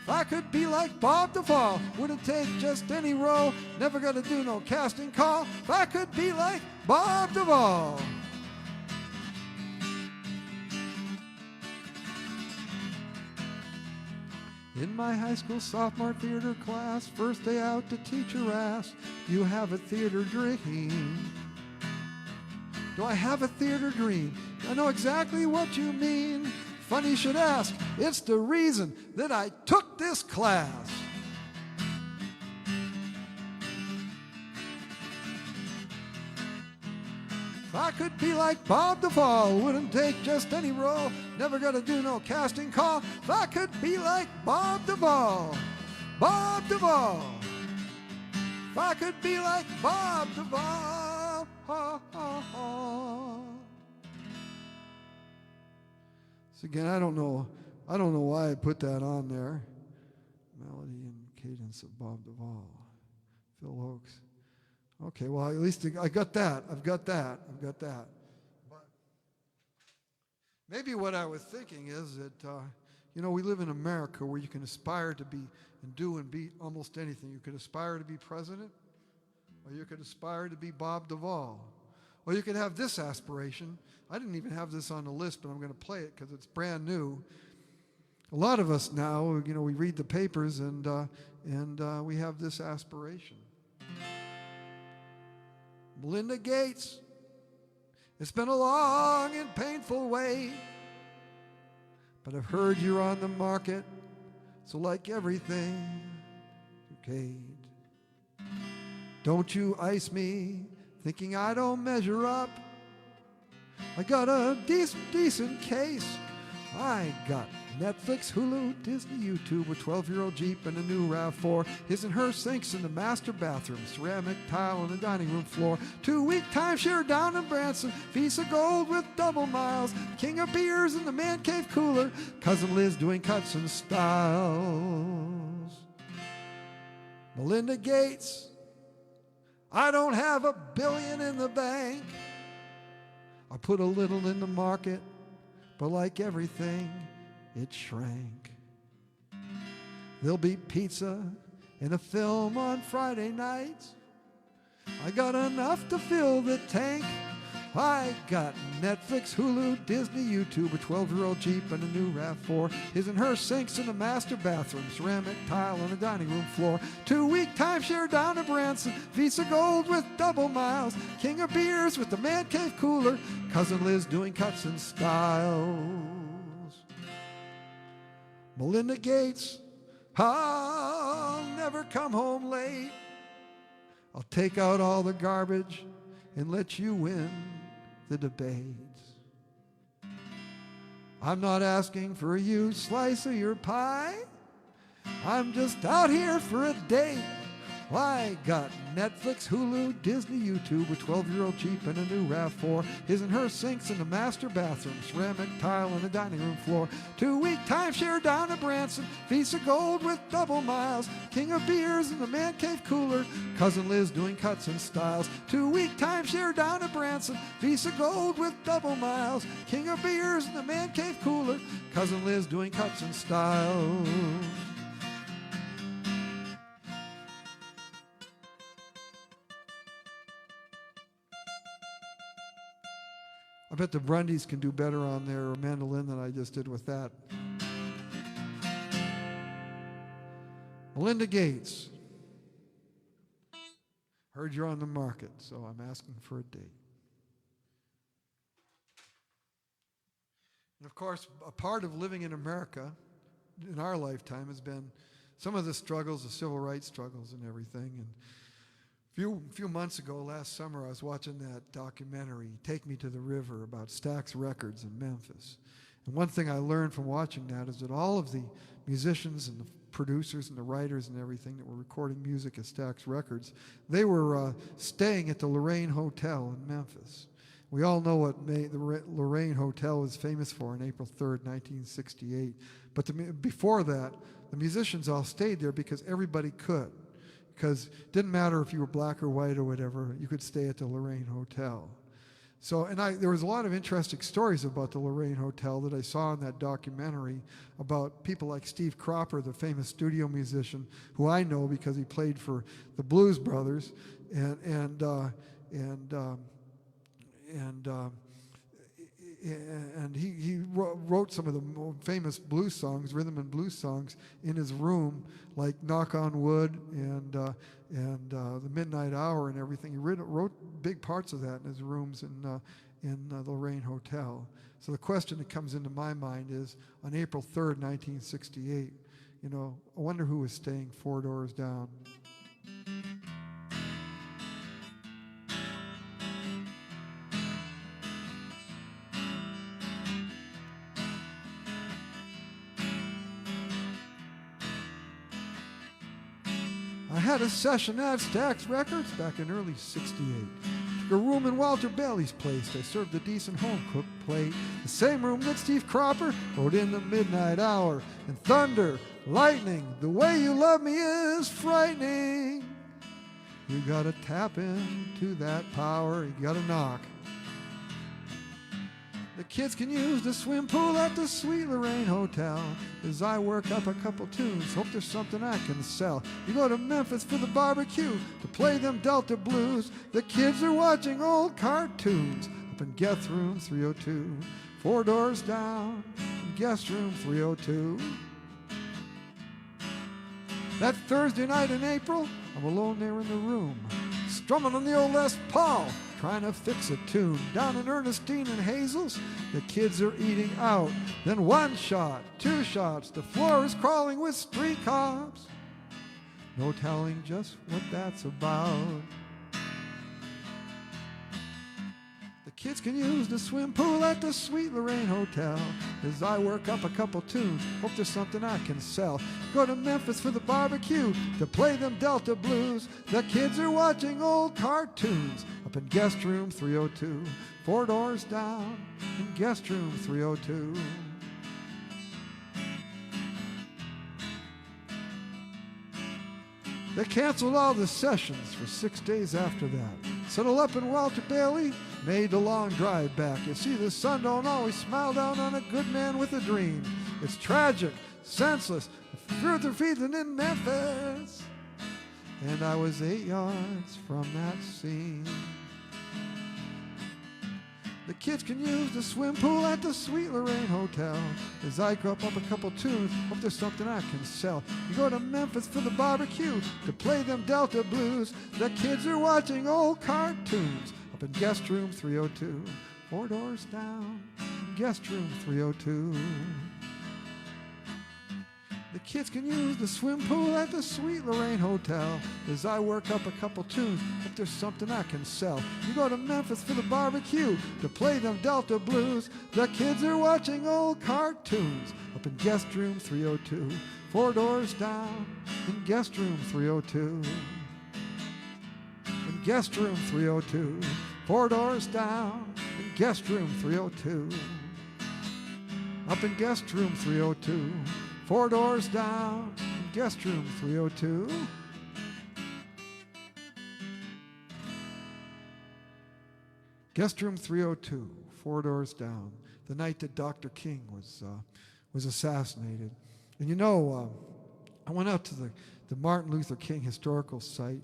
If I could be like Bob Duvall, wouldn't take just any role, never gonna do no casting call. If I could be like Bob Duvall. In my high school sophomore theater class, first day out, the teacher asked, "Do you have a theater dream?" Do I have a theater dream? I know exactly what you mean. Funny you should ask. It's the reason that I took this class. If I could be like Bob Duvall, wouldn't take just any role, never gonna do no casting call. If I could be like Bob Duvall, Bob Duvall. If I could be like Bob Duvall, oh, oh, oh. So again, I don't know why I put that on there. Melody and cadence of Bob Duvall, Phil Oakes. Okay, well, at least I got that. I've got that. But maybe what I was thinking is that, we live in America where you can aspire to be and do and be almost anything. You could aspire to be president, or you could aspire to be Bob Duvall. Or you could have this aspiration. I didn't even have this on the list, but I'm going to play it because it's brand new. A lot of us now, we read the papers and we have this aspiration. Melinda Gates, it's been a long and painful way, but I've heard you're on the market, so like everything, Kate, don't you ice me, thinking I don't measure up. I got a decent case. I got Netflix, Hulu, Disney, YouTube, a 12-year-old Jeep and a new RAV4. His and her sinks in the master bathroom, ceramic tile on the dining room floor. 2-week timeshare down in Branson, Visa Gold with double miles. King of beers in the man cave cooler. Cousin Liz doing cuts and styles. Melinda Gates, I don't have $1 billion in the bank. I put a little in the market, but like everything, it shrank. There'll be pizza and a film on Friday nights. I got enough to fill the tank. I got Netflix, Hulu, Disney, YouTube, a 12-year-old Jeep and a new RAV4. His and her sinks in the master bathroom, ceramic tile on the dining room floor. 2-week timeshare down in Branson, Visa Gold with double miles. King of beers with the man cave cooler. Cousin Liz doing cuts and styles. Melinda Gates, I'll never come home late. I'll take out all the garbage and let you win the debates. I'm not asking for a huge slice of your pie. I'm just out here for a date. I got Netflix, Hulu, Disney, YouTube, a 12-year-old Jeep and a new RAV4. His and her sinks in the master bathroom, ceramic tile on the dining room floor. 2-week timeshare down in Branson, Visa Gold with double miles. King of beers in the man cave cooler. Cousin Liz doing cuts and styles. 2-week timeshare down in Branson, Visa Gold with double miles. King of beers in the man cave cooler. Cousin Liz doing cuts and styles. I bet the Brundys can do better on their mandolin than I just did with that. Melinda Gates, heard you're on the market, so I'm asking for a date. And of course, a part of living in America in our lifetime has been some of the struggles, the civil rights struggles and everything. And a few months ago, last summer, I was watching that documentary, Take Me to the River, about Stax Records in Memphis. And one thing I learned from watching that is that all of the musicians and the producers and the writers and everything that were recording music at Stax Records, they were staying at the Lorraine Hotel in Memphis. We all know what the Lorraine Hotel was famous for on April 3rd, 1968. But before that, the musicians all stayed there because everybody could. Because it didn't matter if you were black or white or whatever, you could stay at the Lorraine Hotel. So, there was a lot of interesting stories about the Lorraine Hotel that I saw in that documentary about people like Steve Cropper, the famous studio musician, who I know because he played for the Blues Brothers, and he wrote some of the famous blues songs, rhythm and blues songs, in his room, like "Knock on Wood" and "The Midnight Hour" and everything. He wrote big parts of that in his rooms in the Lorraine Hotel. So the question that comes into my mind is, on April 3rd, 1968, I wonder who was staying 4 doors down. I had a session at Stax Records back in early '68. Took took a room in Walter Bailey's place. I served a decent home-cooked plate. The same room that Steve Cropper wrote in the midnight hour. And thunder, lightning, the way you love me is frightening. You gotta tap into that power. You gotta knock. The kids can use the swim pool at the Sweet Lorraine Hotel. As I work up a couple tunes, hope there's something I can sell. You go to Memphis for the barbecue, to play them Delta blues. The kids are watching old cartoons up in guest room 302. 4 doors down in guest room 302. That Thursday night in April, I'm alone there in the room, strumming on the old Les Paul, trying to fix a tune. Down in Ernestine and Hazel's, the kids are eating out. Then 1 shot, 2 shots, the floor is crawling with street cops. No telling just what that's about. The kids can use the swim pool at the Sweet Lorraine Hotel. As I work up a couple tunes, hope there's something I can sell. Go to Memphis for the barbecue, to play them Delta blues. The kids are watching old cartoons up in guest room 302. 4 doors down in guest room 302. They canceled all the sessions for 6 days after that. Settled up in Walter Bailey, made the long drive back. You see, the sun don't always smile down on a good man with a dream. It's tragic, senseless, further feeling in Memphis. And I was 8 yards from that scene. The kids can use the swim pool at the Sweet Lorraine Hotel. As I crop up a couple tunes, hope there's something I can sell. You go to Memphis for the barbecue, to play them Delta blues. The kids are watching old cartoons up in guest room 302. 4 doors down in guest room 302. The kids can use the swim pool at the Sweet Lorraine Hotel. As I work up a couple tunes, if there's something I can sell. You go to Memphis for the barbecue, to play them Delta blues. The kids are watching old cartoons up in guest room 302. 4 doors down in guest room 302. In guest room 302. 4 doors down in guest room 302. Up in guest room 302. 4 doors down in guest room 302. Guest room 302, 4 doors down, the night that Dr. King was assassinated. And you know, I went out to the Martin Luther King historical site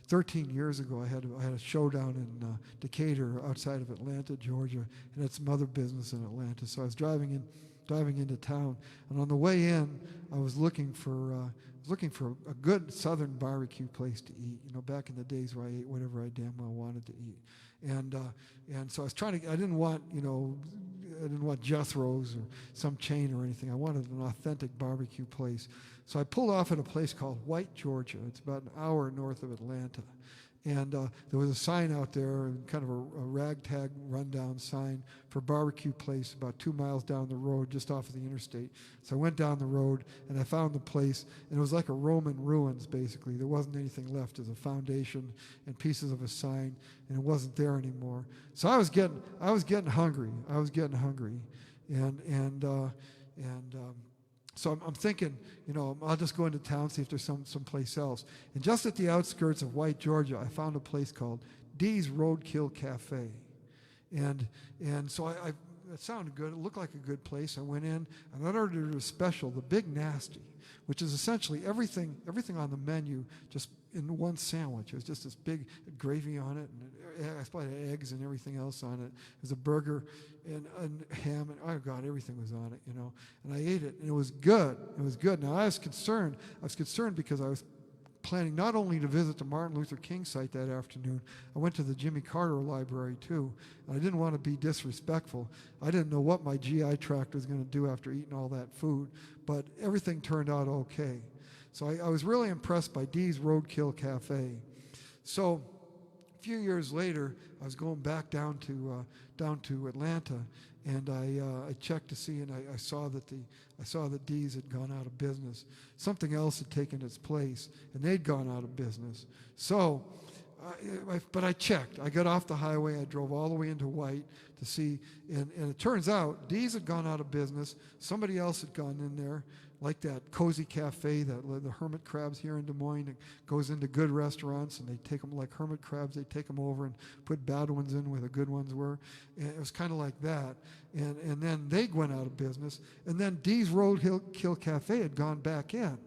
13 years ago. I had a showdown in Decatur, outside of Atlanta, Georgia, and had some other business in Atlanta. So I was driving into town, and on the way in, I was looking for a good Southern barbecue place to eat. You know, back in the days where I ate whatever I damn well wanted to eat, and so I was trying to. I didn't want Jethro's or some chain or anything. I wanted an authentic barbecue place. So I pulled off at a place called White, Georgia. It's about an hour north of Atlanta. And there was a sign out there, kind of a ragtag rundown sign for a barbecue place about 2 miles down the road, just off of the interstate. So I went down the road, and I found the place, and it was like a Roman ruins, basically. There wasn't anything left as a foundation and pieces of a sign, and it wasn't there anymore. So I was getting hungry. So I'm thinking, you know, I'll just go into town, see if there's someplace else. And just at the outskirts of White, Georgia, I found a place called Dee's Roadkill Cafe. And so it sounded good. It looked like a good place. I went in, and I ordered a special, the Big Nasty, which is essentially everything on the menu just in one sandwich. It was just this big gravy on it, and I supplied eggs and everything else on it. There's a burger and ham, and oh God, everything was on it, you know. And I ate it, and it was good. It was good. Now I was concerned because I was planning not only to visit the Martin Luther King site that afternoon, I went to the Jimmy Carter Library too. And I didn't want to be disrespectful. I didn't know what my GI tract was going to do after eating all that food, but everything turned out okay. So I was really impressed by Dee's Roadkill Cafe. So a few years later, I was going back down to Atlanta, and I checked to see, and I saw that Dee's had gone out of business. Something else had taken its place, and they'd gone out of business. So but I checked. I got off the highway. I drove all the way into White to see, and it turns out Dee's had gone out of business. Somebody else had gone in there, like that Cozy Cafe, the hermit crabs here in Des Moines. It goes into good restaurants, and they take them like hermit crabs. They take them over and put bad ones in where the good ones were. And it was kind of like that. And then they went out of business. And then Dee's Roadkill Cafe had gone back in.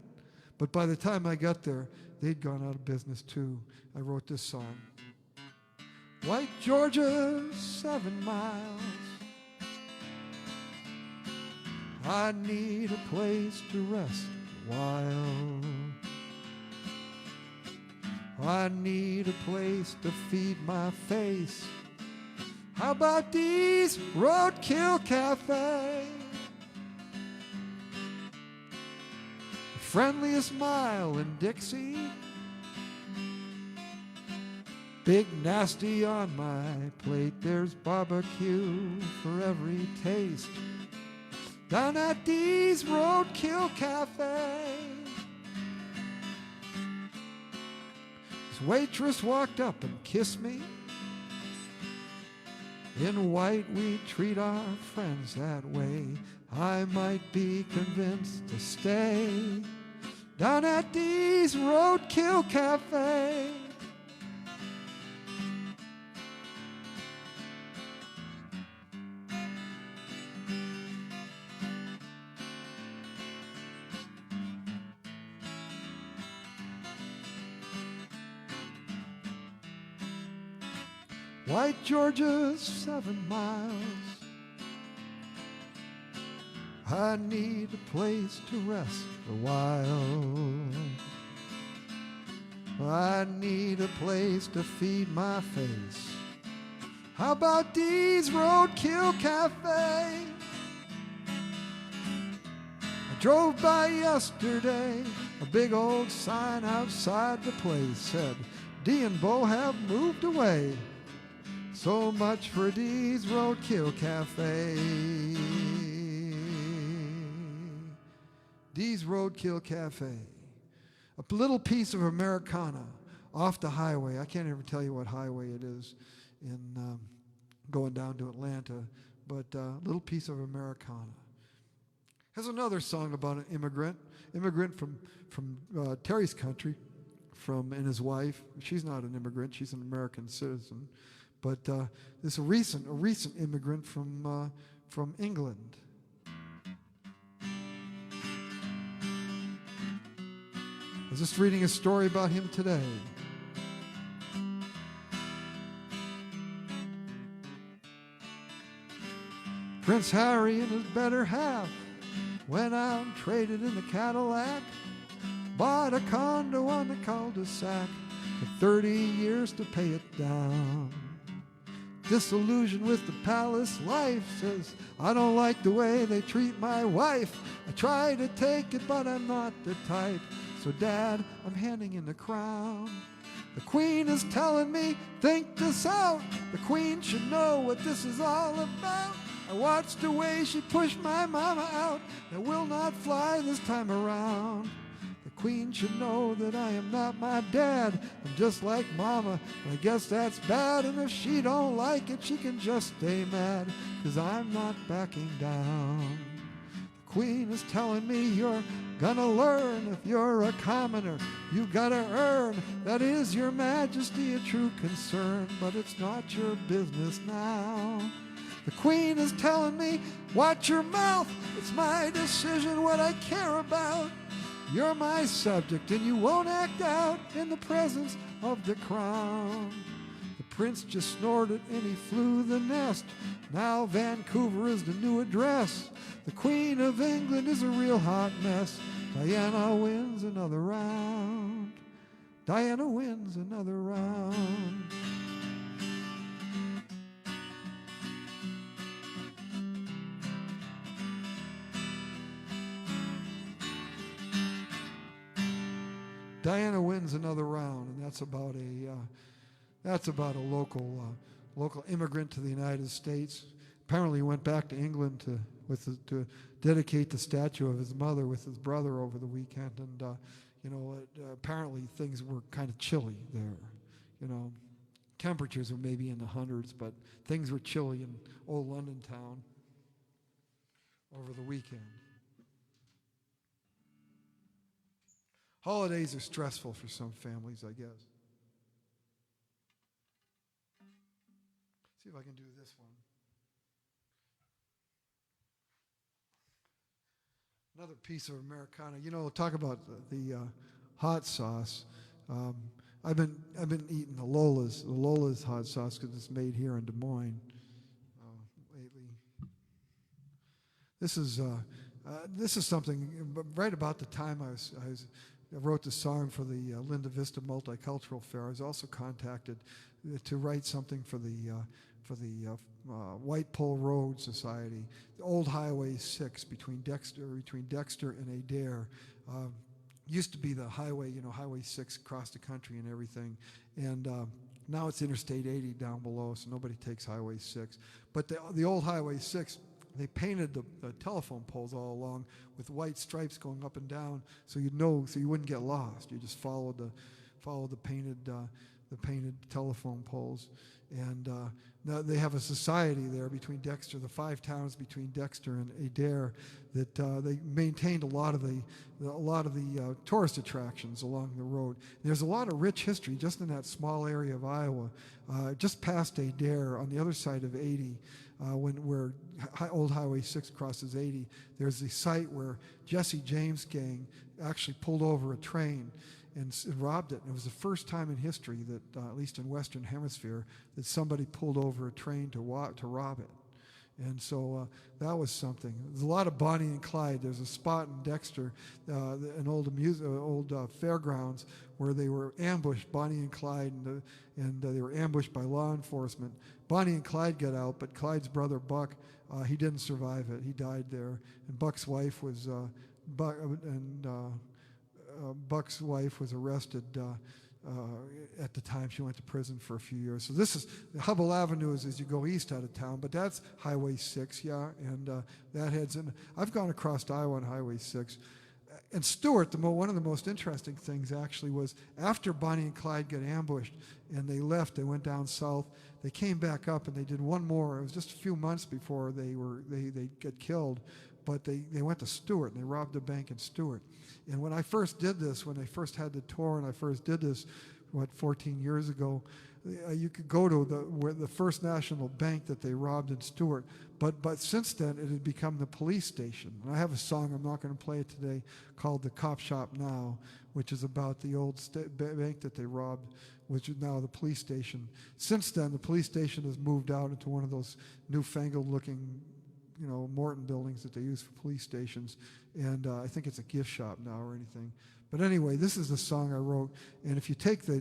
But by the time I got there, they'd gone out of business too. I wrote this song. White Georgia, 7 miles. I need a place to rest a while. I need a place to feed my face. How about these Roadkill Cafe? The friendliest mile in Dixie. Big nasty on my plate. There's barbecue for every taste. Down at Dee's Roadkill Cafe. This waitress walked up and kissed me. In White we treat our friends that way. I might be convinced to stay down at Dee's Roadkill Cafe. White Georgia, 7 miles. I need a place to rest a while. I need a place to feed my face. How about Dee's Roadkill Cafe? I drove by yesterday. A big old sign outside the place said, Dee and Bo have moved away. So much for Dee's Roadkill Cafe. Dee's Roadkill Cafe. A little piece of Americana off the highway. I can't even tell you what highway it is in going down to Atlanta, but a little piece of Americana. Has another song about an immigrant from Terry's country, and his wife. She's not an immigrant; she's an American citizen. But this a recent immigrant from England. I was just reading a story about him today. Prince Harry and his better half went out and traded in the Cadillac, bought a condo on the cul-de-sac for 30 years to pay it down. Disillusioned with the palace life, says, I don't like the way they treat my wife. I try to take it, but I'm not the type. So Dad, I'm handing in the crown. The Queen is telling me, think this out. The Queen should know what this is all about. I watched the way she pushed my mama out. That will not fly this time around. The Queen should know that I am not my dad. I'm just like Mama, and I guess that's bad. And if she don't like it, she can just stay mad, 'cause I'm not backing down. The Queen is telling me you're gonna learn. If you're a commoner, you gotta earn. That is, Your Majesty, a true concern, but it's not your business now. The Queen is telling me, watch your mouth. It's my decision what I care about. You're my subject and you won't act out in the presence of the crown. The prince just snorted and he flew the nest. Now Vancouver is the new address. The Queen of England is a real hot mess. Diana wins another round. Diana wins another round. Diana wins another round, and that's about a local immigrant to the United States. Apparently, he went back to England to dedicate the statue of his mother with his brother over the weekend, and apparently things were kind of chilly there. you know, temperatures were maybe in the hundreds, but things were chilly in old London town over the weekend. Holidays are stressful for some families, I guess. See if I can do this one. Another piece of Americana. You know, talk about the hot sauce. I've been eating the Lola's hot sauce because it's made here in Des Moines lately. This is something right about the time I wrote the song for the Linda Vista Multicultural Fair. I was also contacted to write something for the White Pole Road Society, the old Highway 6 between Dexter and Adair. Used to be the highway, you know, Highway 6 across the country and everything, and now it's Interstate 80 down below, so nobody takes Highway 6. But the old Highway 6, they painted the telephone poles all along with white stripes going up and down, so you wouldn't get lost. You just follow the painted telephone poles, and now they have a society there between Dexter, the 5 towns between Dexter and Adair, that they maintained a lot of the tourist attractions along the road. There's a lot of rich history just in that small area of Iowa, just past Adair on the other side of 80, where old Highway 6 crosses 80. There's the site where Jesse James' gang actually pulled over a train and robbed it. And it was the first time in history that, at least in Western Hemisphere, that somebody pulled over a train to rob it. And so that was something. There's a lot of Bonnie and Clyde. There's a spot in Dexter, an old fairgrounds, where they were ambushed, Bonnie and Clyde, and they were ambushed by law enforcement. Bonnie and Clyde got out, but Clyde's brother Buck, he didn't survive it. He died there. And Buck's wife was Buck's wife was arrested at the time. She went to prison for a few years. So this is Hubble Avenue is as you go east out of town, but that's Highway 6, yeah, and that heads in. I've gone across Iowa on Highway 6. And Stewart, one of the most interesting things actually was after Bonnie and Clyde got ambushed and they left, they went down south, they came back up and they did one more. It was just a few months before they got killed, but they went to Stewart and they robbed a bank in Stewart. And when I first did this, when they first had the tour and I first did this, 14 years ago, you could go to the First National Bank that they robbed in Stewart. But since then, it had become the police station. And I have a song, I'm not going to play it today, called The Cop Shop Now, which is about the old bank that they robbed, which is now the police station. Since then, the police station has moved out into one of those newfangled-looking, you know, Morton buildings that they use for police stations, and I think it's a gift shop now or anything. But anyway, this is the song I wrote, and if you take the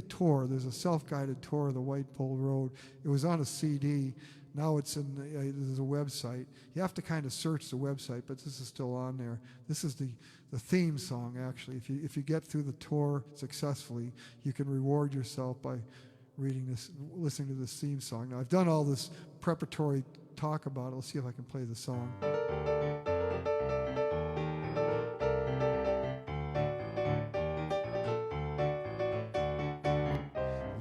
tour, there's a self-guided tour of the White Pole Road. It was on a CD. Now it's there's a website. You have to kind of search the website, but this is still on there. This is the theme song, actually. If you get through the tour successfully, you can reward yourself by listening to this theme song. Now, I've done all this preparatory talk about it. Let's see if I can play the song.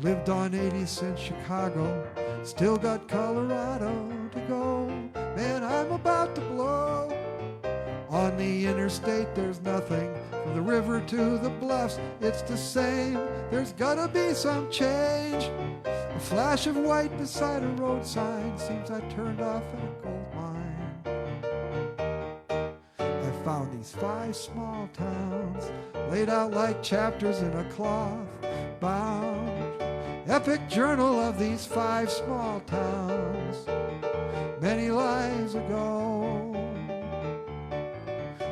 Lived on 80th in Chicago, still got Colorado to go. Man, I'm about to blow. On the interstate there's nothing, from the river to the bluffs it's the same. There's gotta be some change. A flash of white beside a road sign seems I turned off at a gold mine. I found these 5 small towns, laid out like chapters in a cloth bound epic journal of these 5 small towns many lives ago.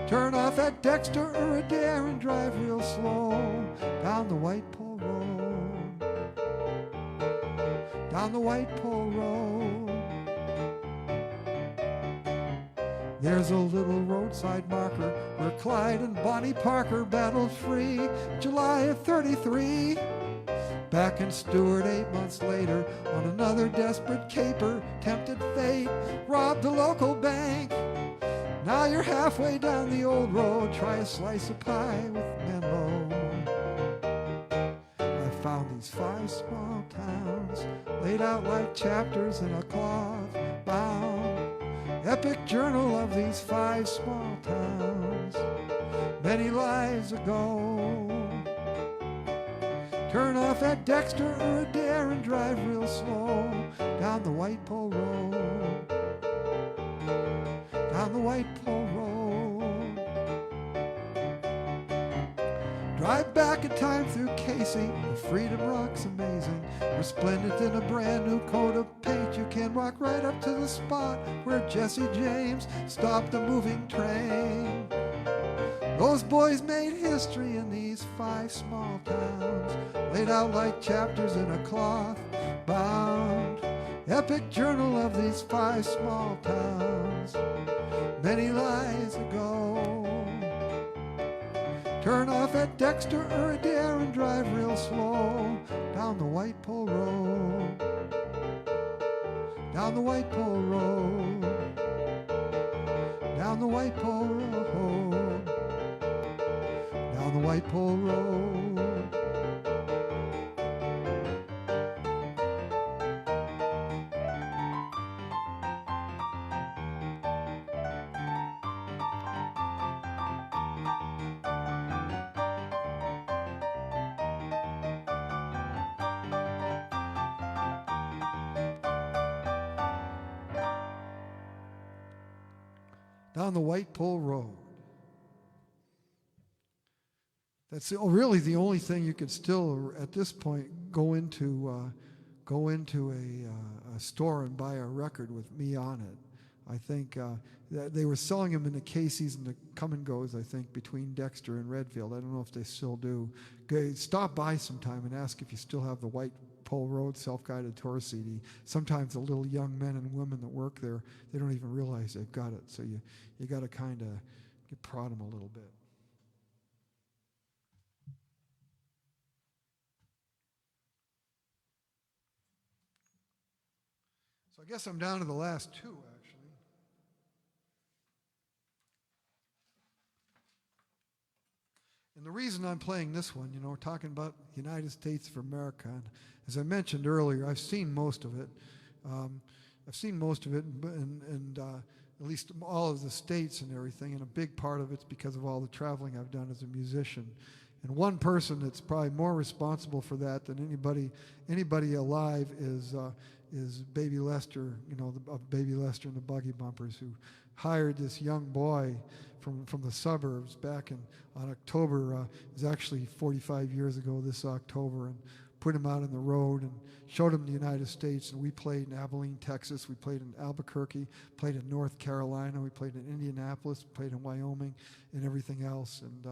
Turn off at Dexter or Adair and drive real slow down the White Pole Road, down the White Pole Road. There's a little roadside marker where Clyde and Bonnie Parker battled free, July of '33. Back in Stewart 8 months later, on another desperate caper, tempted fate, robbed a local bank. Now you're halfway down the old road, try a slice of pie with Menlo. I found these 5 small towns, laid out like chapters in a cloth bound epic journal of these 5 small towns, many lives ago. Turn off at Dexter or Adair and drive real slow down the White Pole Road, down the White Pole Road. Drive back in time through Casey, the Freedom Rock's amazing. Resplendent in a brand new coat of paint, you can walk right up to the spot where Jesse James stopped the moving train. Those boys made history in these 5 small towns, laid out like chapters in a cloth bound epic journal of these 5 small towns, many lives ago. Turn off at Dexter or Adair and drive real slow down the White Pole Road, down the White Pole Road, down the White Pole Road, down the White Pole Road. Down the White Pole Road. That's really the only thing you could still, at this point, go into a store and buy a record with me on it. I think they were selling them in the Casey's and the Come and Goes, I think, between Dexter and Redfield. I don't know if they still do. Stop by sometime and ask if you still have the White Pole Road self-guided tour CD. Sometimes the little young men and women that work there, they don't even realize they've got it. So you got to kind of prod them a little bit. So I guess I'm down to the last 2, actually. And the reason I'm playing this one, we're talking about the United States of America. And as I mentioned earlier, I've seen most of it. and at least all of the states and everything. And a big part of it's because of all the traveling I've done as a musician. And one person that's probably more responsible for that than anybody alive is Baby Lester, Baby Lester and the Buggy Bumpers, who hired this young boy from the suburbs back on October. It was actually 45 years ago this October, and put him out on the road and showed him the United States. And we played in Abilene, Texas. We played in Albuquerque, played in North Carolina. We played in Indianapolis, played in Wyoming, and everything else. And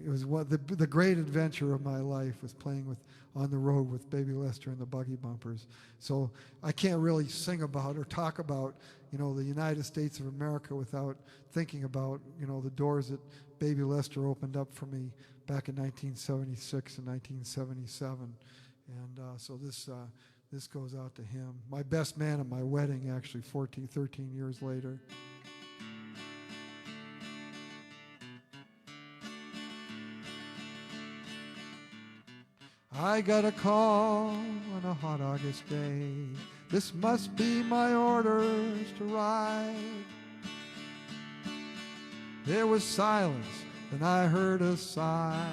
it was the great adventure of my life was playing on the road with Baby Lester and the Buggy Bumpers. So I can't really sing about or talk about the United States of America without thinking about the doors that Baby Lester opened up for me back in 1976 and 1977. And so this goes out to him. My best man at my wedding, actually, 13 years later. I got a call on a hot August day. This must be my orders to ride. There was silence, then I heard a sigh.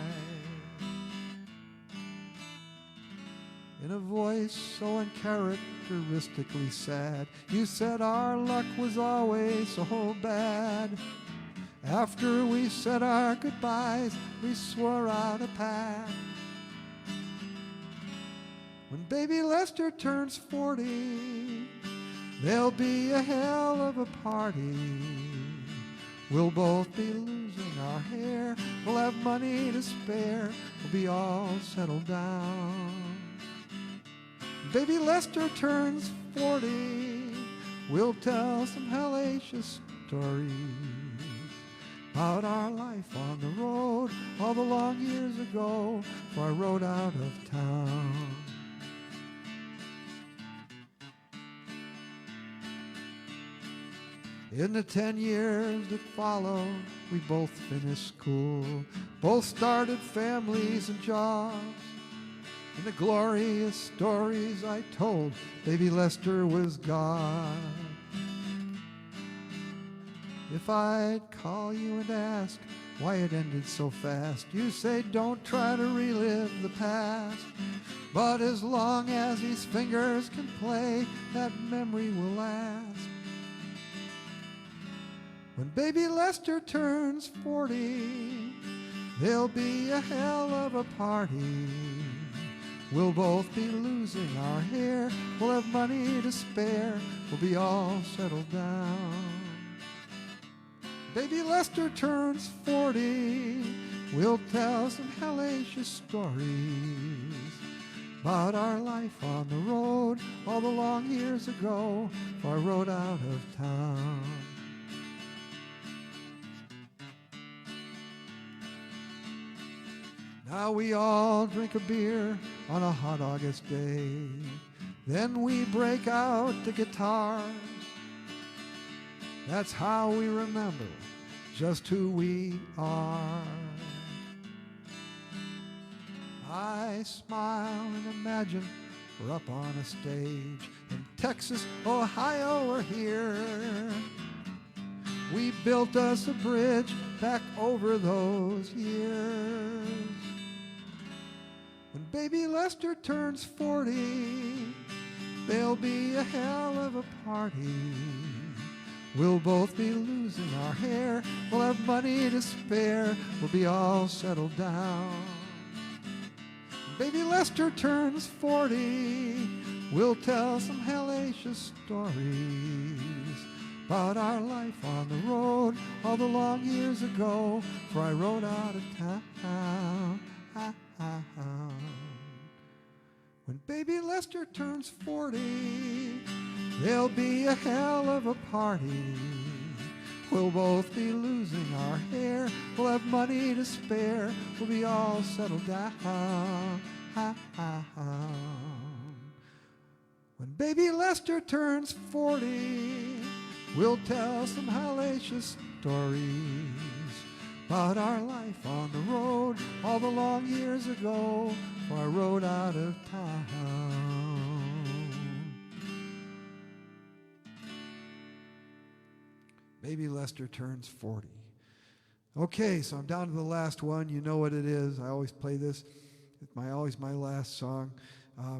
In a voice so uncharacteristically sad, you said our luck was always so bad. After we said our goodbyes, we swore out a pact. When Baby Lester turns 40, there'll be a hell of a party. We'll both be losing our hair, we'll have money to spare, we'll be all settled down. Baby Lester turns 40, we'll tell some hellacious stories about our life on the road, all the long years ago, before I rode out of town. In the 10 years that followed, we both finished school, both started families and jobs. and the glorious stories I told, baby Lester was gone. If I'd call you and ask why it ended so fast, you say don't try to relive the past. But as long as these fingers can play, that memory will last. When baby Lester turns 40, there'll be a hell of a party. We'll both be losing our hair, we'll have money to spare, we'll be all settled down. Baby Lester turns 40, we'll tell some hellacious stories about our life on the road all the long years ago, before I rode out of town. Now we all drink a beer on a hot August day. Then we break out the guitars. That's how we remember just who we are. I smile and imagine we're up on a stage in Texas, Ohio, or here. We built us a bridge back over those years. When baby Lester turns 40, there'll be a hell of a party. We'll both be losing our hair, we'll have money to spare, we'll be all settled down. When baby Lester turns 40, we'll tell some hellacious stories about our life on the road all the long years ago, before I rode out of town. When baby Lester turns 40, there'll be a hell of a party. We'll both be losing our hair, we'll have money to spare, we'll be all settled down. When baby Lester turns 40, we'll tell some hellacious stories about our life on the road all the long years ago, before I rode out of town. Baby Lester turns 40. Okay, so I'm down to the last one. You know what it is. I always play this. It's always my last song.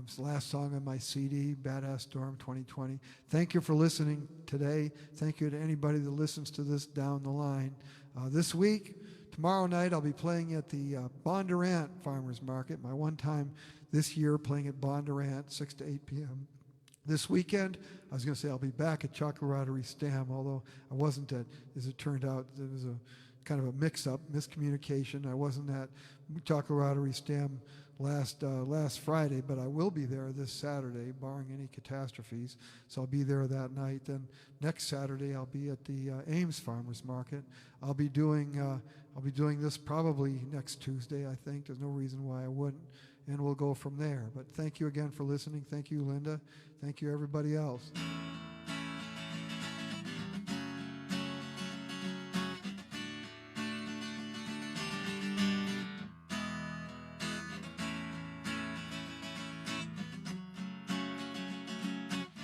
It's the last song on my CD, Badass Storm 2020. Thank you for listening today. Thank you to anybody that listens to this down the line. This week, tomorrow night, I'll be playing at the Bondurant Farmers Market. My one time this year playing at Bondurant, 6 to 8 p.m. This weekend, I was going to say I'll be back at Chocolaterie Stam, although I wasn't at, as it turned out, there was a kind of a mix-up, miscommunication. I wasn't at Chocolaterie Stam last Friday, but I will be there this Saturday, barring any catastrophes. So I'll be there that night. Then next Saturday, I'll be at the Ames Farmers Market. I'll be doing this probably next Tuesday, I think. There's no reason why I wouldn't. And we'll go from there. But thank you again for listening. Thank you, Linda. Thank you, everybody else.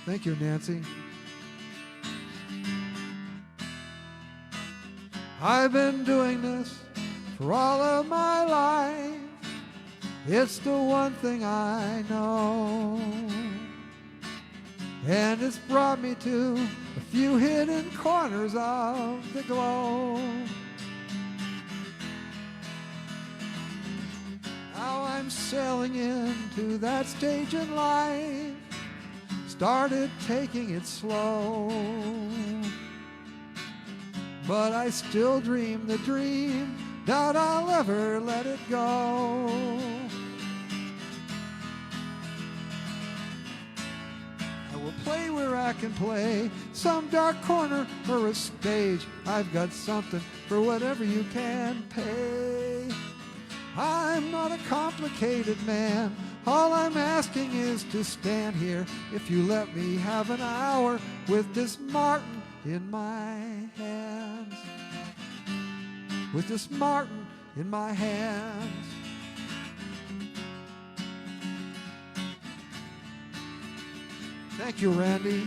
Thank you, Nancy. I've been doing this for all of my life. It's the one thing I know, and it's brought me to a few hidden corners of the globe. Now I'm sailing into that stage in life, started taking it slow, but I still dream the dream, doubt I'll ever let it go. Play where I can play, some dark corner or a stage. I've got something for whatever you can pay. I'm not a complicated man. All I'm asking is to stand here if you let me have an hour with this Martin in my hands. With this Martin in my hands. Thank you, Randy.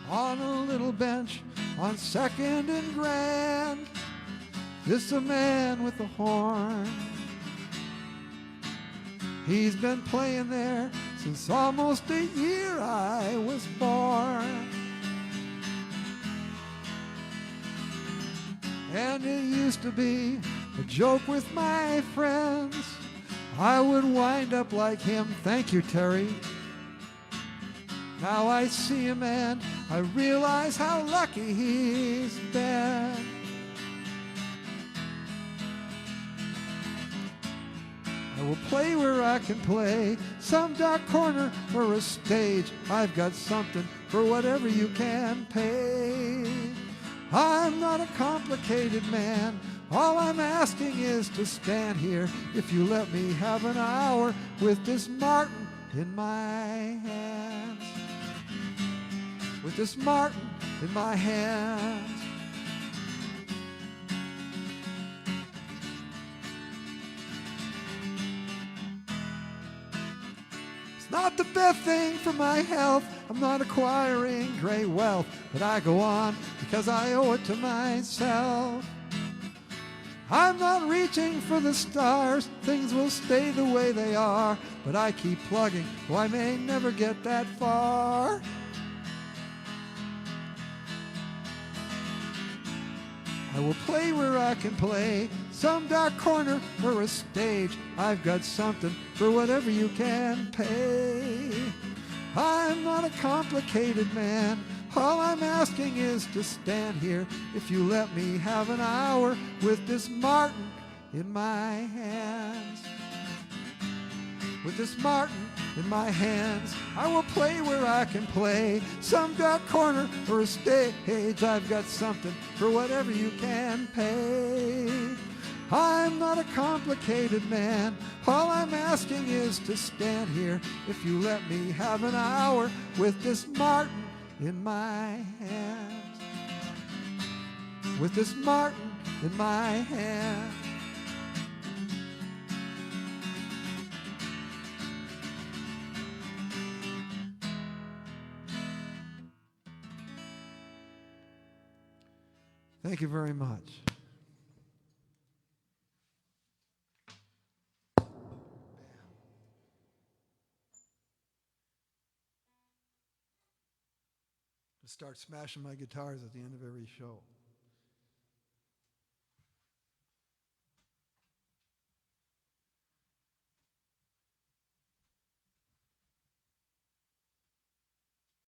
On a little bench on 2nd and Grand, this a man with a horn. He's been playing there since almost the year I was born. And it used to be a joke with my friends. I would wind up like him. Thank you, Terry. Now I see him and I realize how lucky he's been. I will play where I can play, some dark corner or a stage. I've got something for whatever you can pay. I'm not a complicated man. All I'm asking is to stand here if you let me have an hour with this Martin in my hands. With this Martin in my hands. It's not the best thing for my health. I'm not acquiring great wealth, but I go on because I owe it to myself. I'm not reaching for the stars. Things will stay the way they are, but I keep plugging, though I may never get that far. I will play where I can play, some dark corner or a stage. I've got something for whatever you can pay. I'm not a complicated man. All I'm asking is to stand here if you let me have an hour with this Martin in my hands. With this Martin in my hands, I will play where I can play, some dark corner or a stage. I've got something for whatever you can pay. I'm not a complicated man. All I'm asking is to stand here if you let me have an hour with this Martin in my hands. With this Martin in my hands. Thank you very much. Start smashing my guitars at the end of every show.